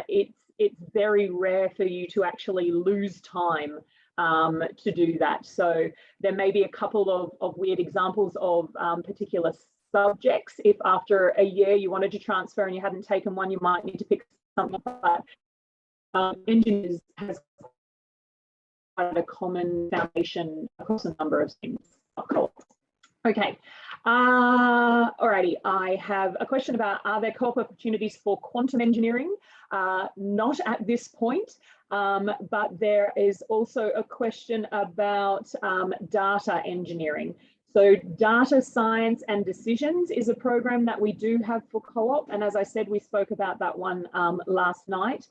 it's very rare for you to actually lose time to do that. So there may be a couple of weird examples of particular subjects. If after a year you wanted to transfer and you hadn't taken one, you might need to pick something, but engineers has quite a common foundation across a number of things. Okay, alrighty, I have a question about, are there co-op opportunities for quantum engineering? Not at this point, but there is also a question about data engineering. So data science and decisions is a program that we do have for co-op. And as I said, we spoke about that one last night.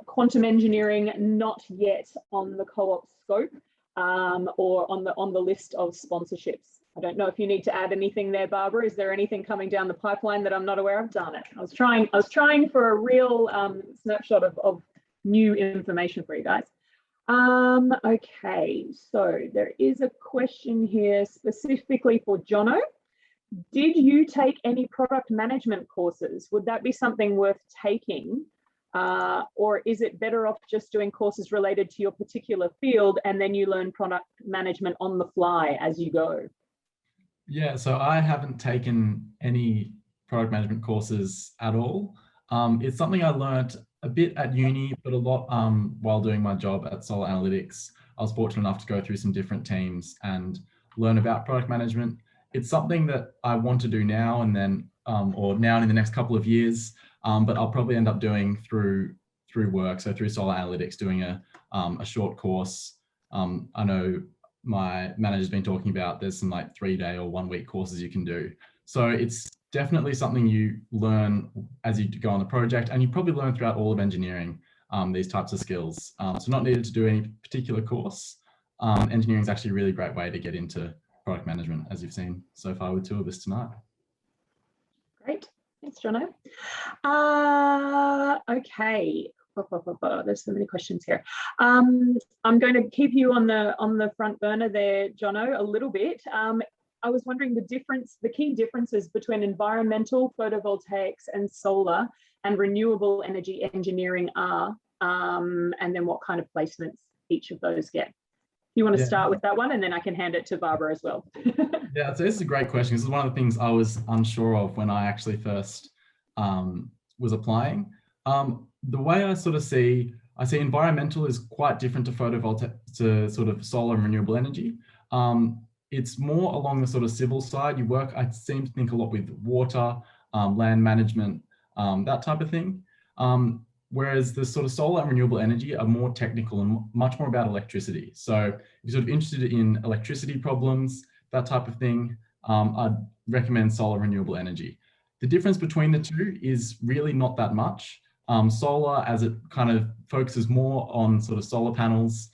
Quantum engineering, not yet on the co-op scope or on the list of sponsorships. I don't know if you need to add anything there, Barbara. Is there anything coming down the pipeline that I'm not aware of? Darn it. I was trying for a real snapshot of new information for you guys. Okay, so there is a question here specifically for Jono. Did you take any product management courses? Would that be something worth taking? Or is it better off just doing courses related to your particular field and then you learn product management on the fly as you go? Yeah, so I haven't taken any product management courses at all. It's something I learned a bit at uni, but a lot while doing my job at Solar Analytics. I was fortunate enough to go through some different teams and learn about product management. It's something that I want to do now and then, or now and in the next couple of years, but I'll probably end up doing through work. So through Solar Analytics, doing a short course. I know my manager's been talking about there's some like 3-day or 1-week courses you can do. So it's definitely something you learn as you go on the project, and you probably learn throughout all of engineering, these types of skills. So not needed to do any particular course. Engineering is actually a really great way to get into product management, as you've seen so far with 2 of us tonight. Great, thanks, Jono. Okay, there's so many questions here. I'm going to keep you on the front burner there, Jono, a little bit. I was wondering the key differences between environmental, photovoltaics, and solar and renewable energy engineering are, and then what kind of placements each of those get. You want to start with that one, and then I can hand it to Barbara as well. Yeah, so this is a great question. This is one of the things I was unsure of when I actually first was applying. The way I sort of see environmental is quite different to photovoltaic, to sort of solar and renewable energy. It's more along the sort of civil side. You work, I seem to think, a lot with water, land management, that type of thing. Whereas the sort of solar and renewable energy are more technical and much more about electricity. So if you're sort of interested in electricity problems, that type of thing, I'd recommend solar renewable energy. The difference between the two is really not that much. Solar, as it kind of focuses more on sort of solar panels,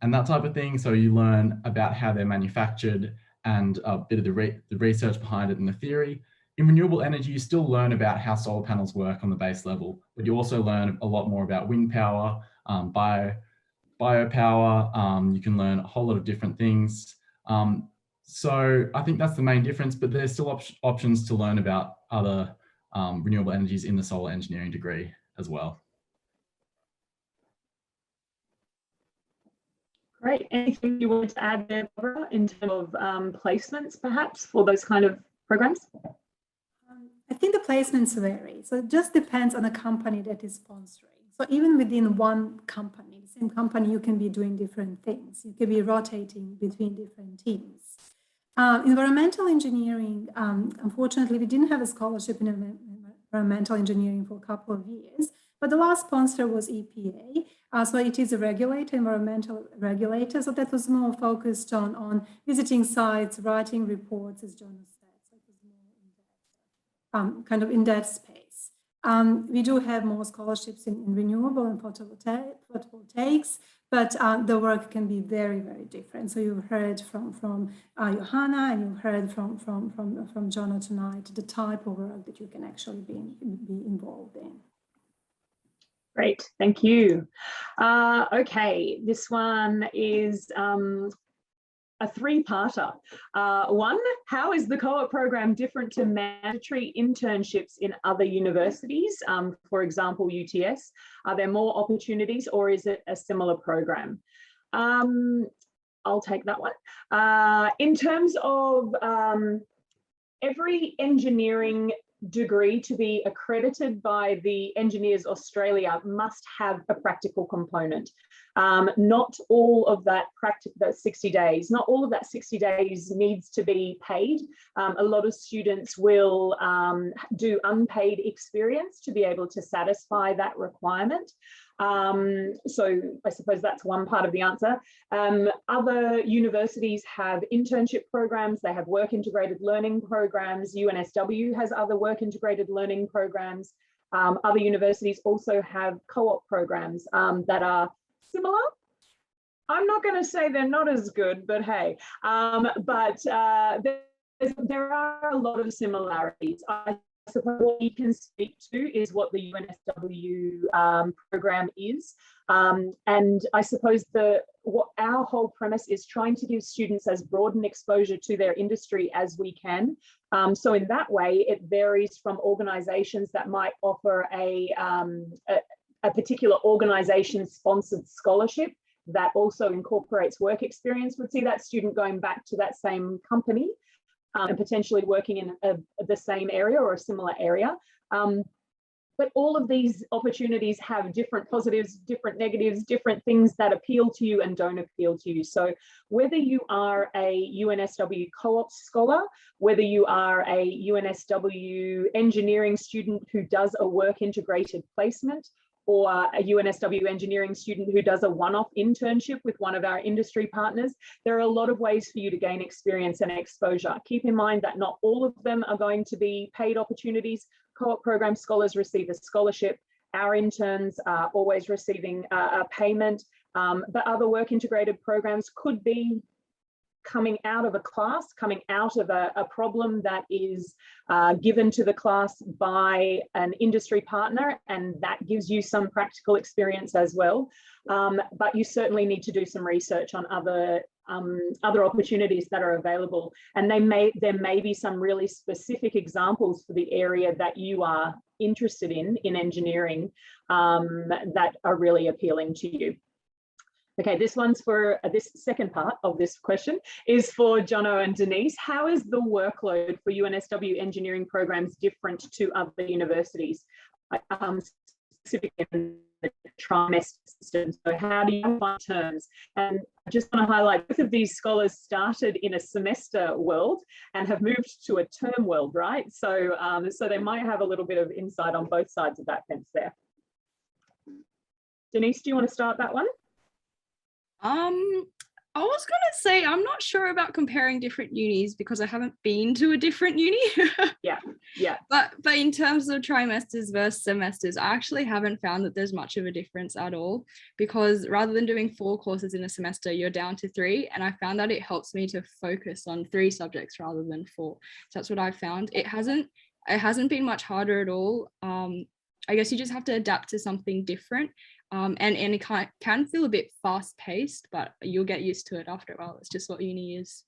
and that type of thing. So you learn about how they're manufactured and a bit of the research behind it and the theory. in renewable energy, you still learn about how solar panels work on the base level, but you also learn a lot more about wind power, biopower. You can learn a whole lot of different things. So I think that's the main difference, but there's still options to learn about other renewable energies in the solar engineering degree as well. Great. Anything you wanted to add there, Barbara, in terms of placements, perhaps, for those kind of programs? I think the placements vary. So it just depends on the company that is sponsoring. So even within one company, the same company, you can be doing different things. You can be rotating between different teams. Environmental engineering, unfortunately, we didn't have a scholarship in environmental engineering for a couple of years, but the last sponsor was EPA. So it is a regulator, environmental regulator. So that was more focused on visiting sites, writing reports, as Jono said. So it was more in that, kind of in that space. We do have more scholarships in renewable and photovoltaics, but the work can be very, very different. So you've heard from Johanna, and you've heard from Jono tonight, the type of work that you can actually be involved in. Great, thank you. Okay, this one is a three-parter. One, how is the co-op program different to mandatory internships in other universities? For example, UTS. Are there more opportunities, or is it a similar program? I'll take that one. In terms of every engineering degree to be accredited by the Engineers Australia must have a practical component. Not all of that 60 days, not all of that 60 days needs to be paid. A lot of students will do unpaid experience to be able to satisfy that requirement. So I suppose that's one part of the answer. Other universities have internship programs, they have work integrated learning programs. UNSW has other work integrated learning programs. Other universities also have co-op programs that are similar. I'm not going to say they're not as good, but hey, there are a lot of similarities. I suppose what we can speak to is what the UNSW program is. And I suppose what our whole premise is trying to give students as broad an exposure to their industry as we can. So in that way, it varies from organizations that might offer a particular organization sponsored scholarship that also incorporates work experience, would see that student going back to that same company and potentially working in the same area or a similar area. But all of these opportunities have different positives, different negatives, different things that appeal to you and don't appeal to you. So whether you are a UNSW Co-op scholar, whether you are a UNSW engineering student who does a work integrated placement, or a UNSW engineering student who does a one-off internship with one of our industry partners, there are a lot of ways for you to gain experience and exposure. Keep in mind that not all of them are going to be paid opportunities. Co-op program scholars receive a scholarship. Our interns are always receiving a payment, but other work integrated programs could be coming out of a class, coming out of a problem that is given to the class by an industry partner, and that gives you some practical experience as well. But you certainly need to do some research on other opportunities that are available, and there may be some really specific examples for the area that you are interested in engineering that are really appealing to you. Okay, this one's for this second part of this question is for Jono and Denise. How is the workload for UNSW engineering programs different to other universities, specifically in the trimester system? So how do you find terms? And I just want to highlight both of these scholars started in a semester world and have moved to a term world, right? So, so they might have a little bit of insight on both sides of that fence there. Denise, do you want to start that one? I was gonna say I'm not sure about comparing different unis because I haven't been to a different uni. Yeah. But in terms of trimesters versus semesters, I actually haven't found that there's much of a difference at all, because rather than doing 4 courses in a semester, you're down to 3, and I found that it helps me to focus on 3 subjects rather than 4. So that's what I found. It hasn't it hasn't been much harder at all. I guess you just have to adapt to something different. And it can feel a bit fast paced, but you'll get used to it after a while. It's just what uni is.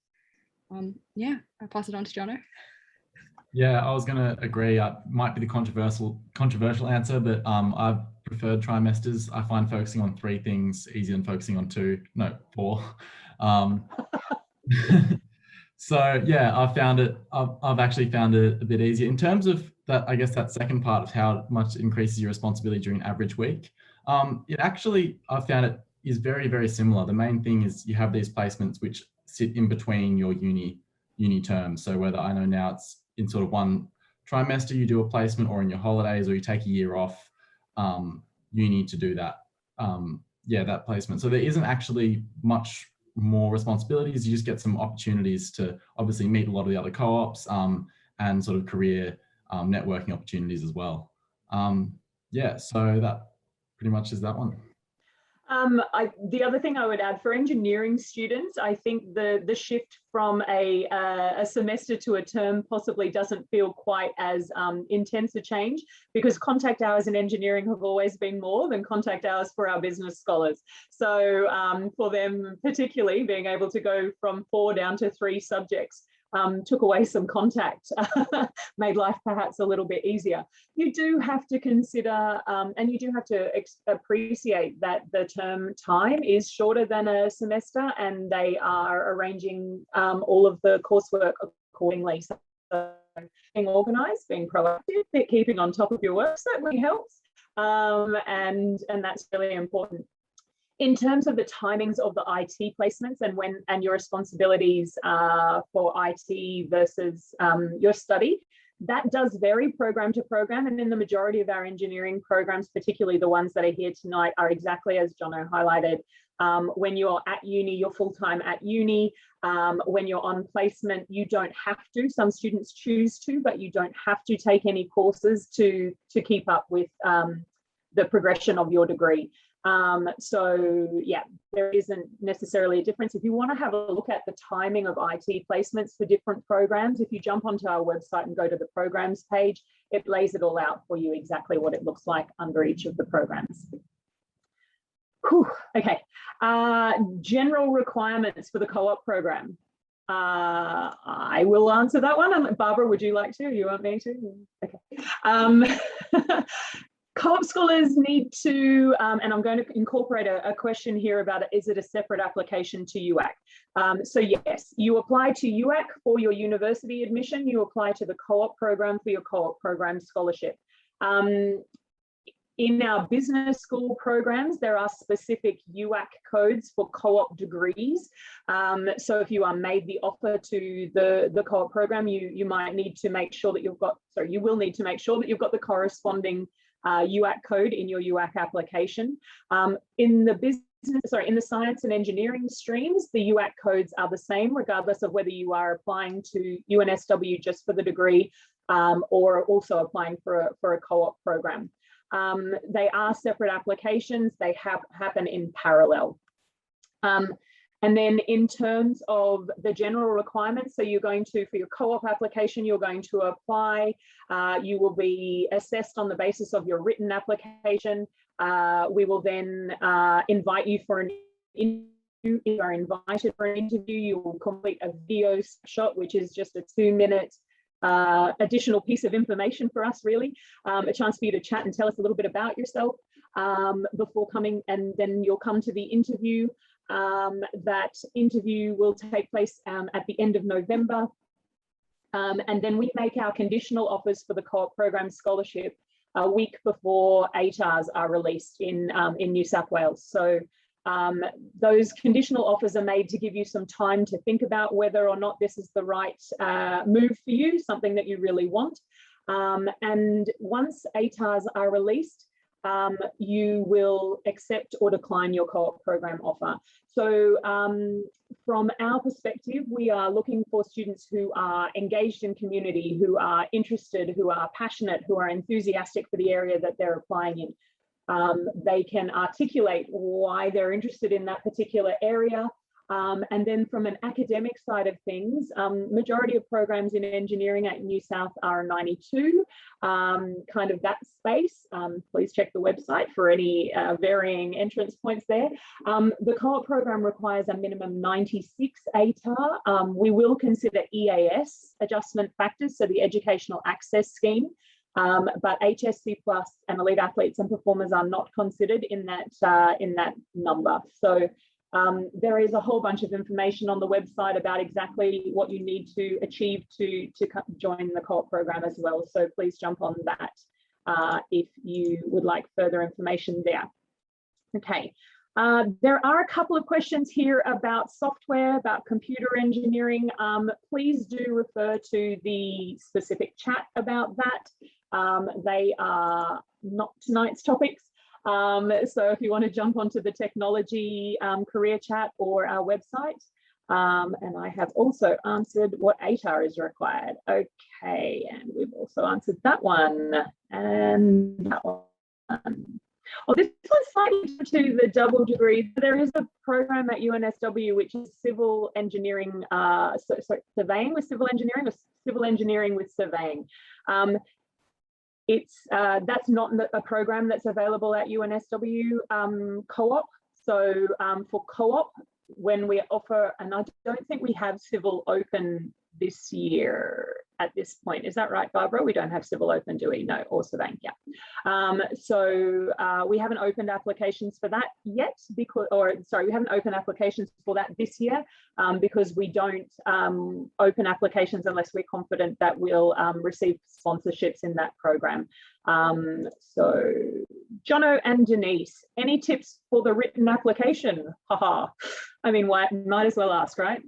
Yeah, I'll pass it on to Jono. Yeah, I was going to agree. Might be the controversial answer, but I've preferred trimesters. I find focusing on 3 things easier than focusing on 4. So yeah, I've actually found it a bit easier in terms of that. I guess that second part of how much it increases your responsibility during average week. It actually, I've found it is very, very similar. The main thing is you have these placements which sit in between your uni terms. So whether I know now it's in sort of one trimester you do a placement, or in your holidays, or you take a year off, you need to do that. That placement. So there isn't actually much more responsibilities. You just get some opportunities to obviously meet a lot of the other co-ops and sort of career networking opportunities as well. So that pretty much is that one. The other thing I would add for engineering students, I think the shift from a semester to a term possibly doesn't feel quite as intense a change, because contact hours in engineering have always been more than contact hours for our business scholars. So for them particularly, being able to go from 4 down to 3 subjects took away some contact, made life perhaps a little bit easier. You do have to consider and you do have to appreciate that the term time is shorter than a semester, and they are arranging all of the coursework accordingly. So being organised, being proactive, keeping on top of your work certainly helps, and that's really important. In terms of the timings of the IT placements and your responsibilities for IT versus your study, that does vary program to program. And in the majority of our engineering programs, particularly the ones that are here tonight, are exactly as Jono highlighted. When you're at uni, you're full-time at uni. When you're on placement, you don't have to. Some students choose to, but you don't have to take any courses to keep up with the progression of your degree. So yeah, there isn't necessarily a difference. If you want to have a look at the timing of IT placements for different programs, if you jump onto our website and go to the programs page, it lays it all out for you exactly what it looks like under each of the programs. Whew, okay, general requirements for the co-op program. I will answer that one. Barbara, would you like to? You want me to? Okay. Co-op scholars need to, and I'm going to incorporate a question here about it, is it a separate application to UAC? So yes, you apply to UAC for your university admission, you apply to the co-op program for your co-op program scholarship. In our business school programs, there are specific UAC codes for co-op degrees. So if you are made the offer to the co-op program, you might need to make sure that you will need to make sure that you've got the corresponding UAC code in your UAC application. In the science and engineering streams, the UAC codes are the same, regardless of whether you are applying to UNSW just for the degree or also applying for a co-op program. They are separate applications. They happen in parallel. And then in terms of the general requirements, so you're going to, for your co-op application, you're going to apply, you will be assessed on the basis of your written application. We will then invite you for an interview. If you are invited for an interview, you will complete a video shot, which is just a 2-minute additional piece of information for us, really, a chance for you to chat and tell us a little bit about yourself before coming, and then you'll come to the interview. That interview will take place at the end of November. And then we make our conditional offers for the co-op program scholarship a week before ATARs are released in New South Wales. So those conditional offers are made to give you some time to think about whether or not this is the right move for you, something that you really want. And once ATARs are released, you will accept or decline your co-op program offer. So from our perspective, we are looking for students who are engaged in community, who are interested, who are passionate, who are enthusiastic for the area that they're applying in. They can articulate why they're interested in that particular area. And then from an academic side of things, majority of programs in engineering at New South are 92, kind of that space. Please check the website for any varying entrance points there. The co-op program requires a minimum 96 ATAR. We will consider EAS adjustment factors, so the Educational Access Scheme. But HSC Plus and elite athletes and performers are not considered in that number. So there is a whole bunch of information on the website about exactly what you need to achieve to join the co-op program as well. So please jump on that if you would like further information there. Okay. There are a couple of questions here about software, about computer engineering. Please do refer to the specific chat about that. They are not tonight's topics. So if you want to jump onto the technology career chat or our website. And I have also answered what ATAR is required. Okay, and we've also answered that one and that one. Oh, this one's slightly to the double degree. There is a program at UNSW which is civil engineering, surveying with civil engineering, or civil engineering with surveying. That's not a program that's available at UNSW Co-op. So for co-op, when we offer, and I don't think we have civil open this year at this point. Is that right, Barbara? We don't have civil open, do we? No, or surveying, yeah. So we haven't opened applications for that yet, because, or sorry, we haven't opened applications for that this year because we don't open applications unless we're confident that we'll receive sponsorships in that program. So Jono and Denise, any tips for the written application? Haha. I mean, might as well ask, right?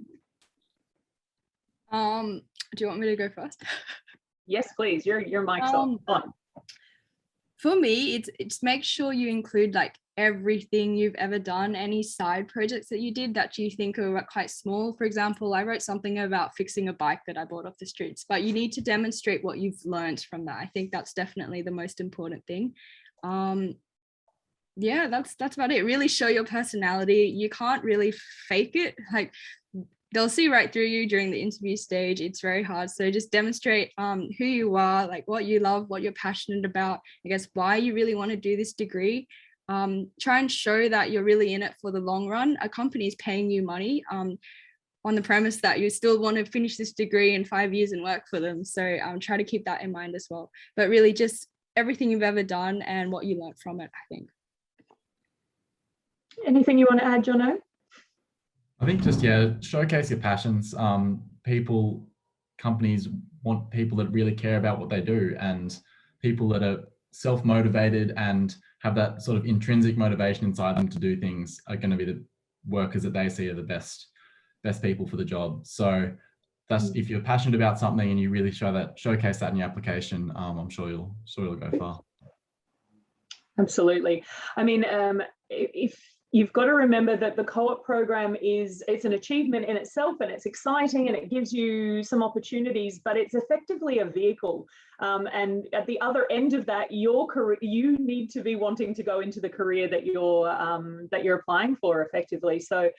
Do you want me to go first? Yes, please. Your mic's on. For me, it's make sure you include like everything you've ever done, any side projects that you did that you think are quite small. For example, I wrote something about fixing a bike that I bought off the streets, but you need to demonstrate what you've learned from that. I think that's definitely the most important thing. Yeah, that's about it. Really show your personality. You can't really fake it. Like, they'll see right through you during the interview stage. It's very hard. So just demonstrate who you are, like what you love, what you're passionate about, I guess why you really want to do this degree. Try and show that you're really in it for the long run. A company is paying you money on the premise that you still want to finish this degree in 5 years and work for them. So try to keep that in mind as well. But really just everything you've ever done and what you learned from it, I think. Anything you want to add, Jono? I think just, yeah, showcase your passions. Companies want people that really care about what they do, and people that are self-motivated and have that sort of intrinsic motivation inside them to do things are going to be the workers that they see are the best people for the job. So that's, if you're passionate about something and you really showcase that in your application, I'm sure you'll go far. Absolutely. I mean, if you've got to remember that the co-op program it's an achievement in itself, and it's exciting and it gives you some opportunities, but it's effectively a vehicle. And at the other end of that, your career, you need to be wanting to go into the career that you're applying for effectively. So,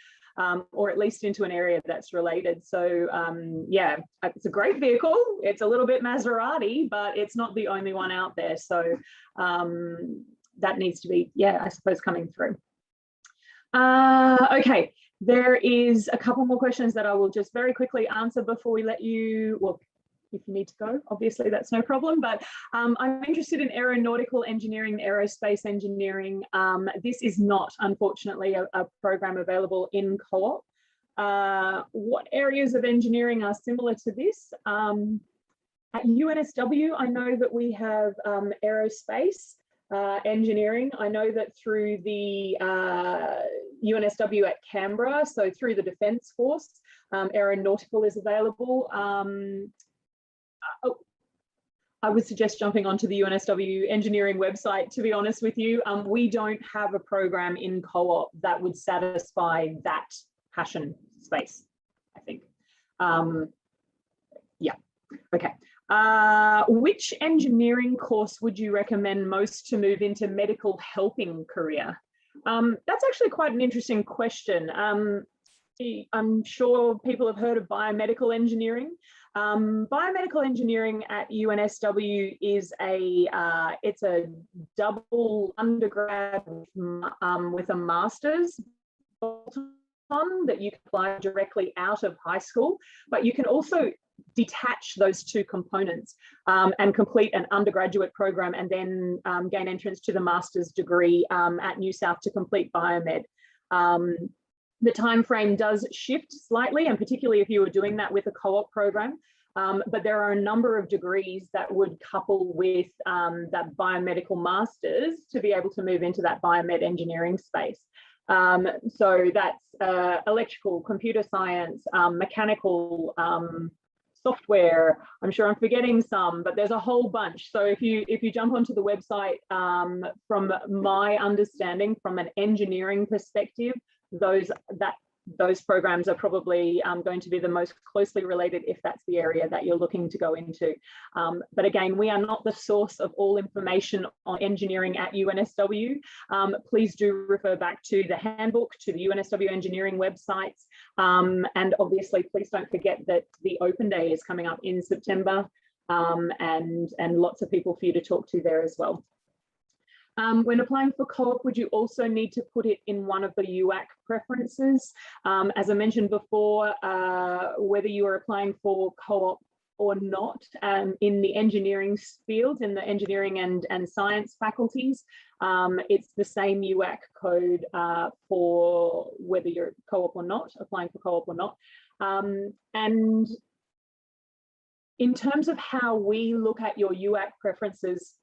or at least into an area that's related. So yeah, it's a great vehicle. It's a little bit Maserati, but it's not the only one out there. So that needs to be, yeah, I suppose, coming through. Okay, there is a couple more questions that I will just very quickly answer before we let you, well, if you need to go, obviously that's no problem, but I'm interested in aeronautical engineering, aerospace engineering. This is not, unfortunately, a program available in co-op. What areas of engineering are similar to this? At UNSW, I know that we have aerospace engineering. I know that through the UNSW at Canberra, so through the Defence Force, aeronautical is available. I would suggest jumping onto the UNSW engineering website, to be honest with you. We don't have a program in co-op that would satisfy that passion space, I think. Yeah, okay. Which engineering course would you recommend most to move into medical helping career? That's actually quite an interesting question. I'm sure people have heard of biomedical engineering. Biomedical engineering at UNSW is it's a double undergrad with a master's that you can apply directly out of high school, but you can also detach those two components and complete an undergraduate program and then gain entrance to the master's degree at New South to complete biomed. The time frame does shift slightly, and particularly if you were doing that with a co-op program, but there are a number of degrees that would couple with that biomedical master's to be able to move into that biomed engineering space. So that's electrical, computer science, mechanical, software. I'm sure I'm forgetting some, but there's a whole bunch. So if you jump onto the website, from my understanding, from an engineering perspective, those programs are probably going to be the most closely related if that's the area that you're looking to go into. But again, we are not the source of all information on engineering at UNSW. Please do refer back to the handbook, to the UNSW engineering websites. And obviously, please don't forget that the open day is coming up in September, and lots of people for you to talk to there as well. When applying for co-op, would you also need to put it in one of the UAC preferences? As I mentioned before, whether you are applying for co-op or not, in the engineering fields, in the engineering and science faculties, it's the same UAC code for whether you're co-op or not, applying for co-op or not. And in terms of how we look at your UAC preferences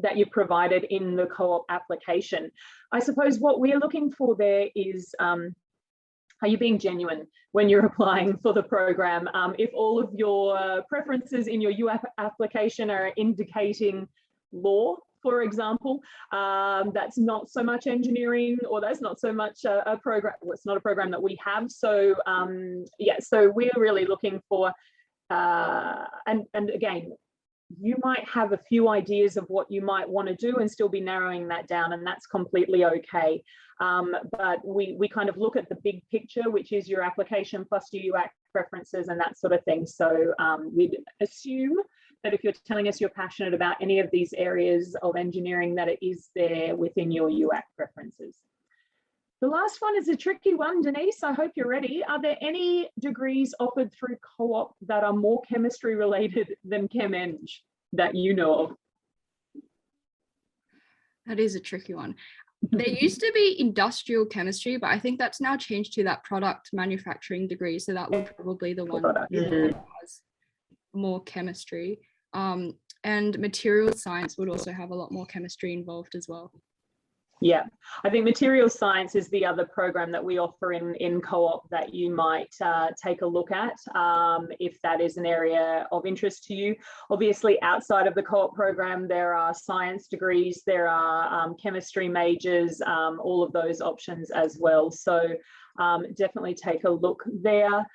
that you've provided in the co-op application, I suppose what we're looking for there is, are you being genuine when you're applying for the program? If all of your preferences in your UAP application are indicating law, for example, that's not so much engineering, or that's not so much a program, well, it's not a program that we have. So yeah, so we're really looking for, and again, you might have a few ideas of what you might want to do and still be narrowing that down, and that's completely okay. But we kind of look at the big picture, which is your application plus your UAC preferences and that sort of thing. So we'd assume that if you're telling us you're passionate about any of these areas of engineering, that it is there within your UAC preferences. The last one is a tricky one, Denise. I hope you're ready. Are there any degrees offered through co-op that are more chemistry related than Chem-Eng that you know of? That is a tricky one. There used to be industrial chemistry, but I think that's now changed to that product manufacturing degree. So that would probably be the one that has more chemistry. And material science would also have a lot more chemistry involved as well. Yeah, I think material science is the other program that we offer in co-op that you might take a look at if that is an area of interest to you. Obviously, outside of the co-op program, there are science degrees, there are chemistry majors, all of those options as well. So definitely take a look there.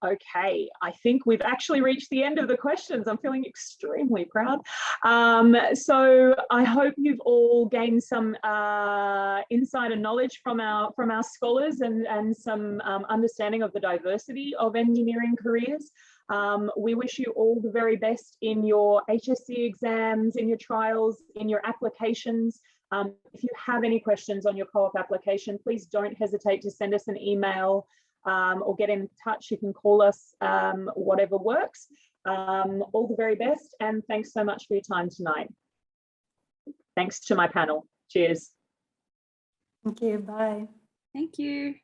Okay, I think we've actually reached the end of the questions. I'm feeling extremely proud. So I hope you've all gained some insight and knowledge from our scholars and some understanding of the diversity of engineering careers. We wish you all the very best in your HSC exams, in your trials, in your applications. If you have any questions on your co-op application, please don't hesitate to send us an email or get in touch. You can call us, whatever works. All the very best, and thanks so much for your time tonight. Thanks to my panel. Cheers. Thank you. Bye. Thank you.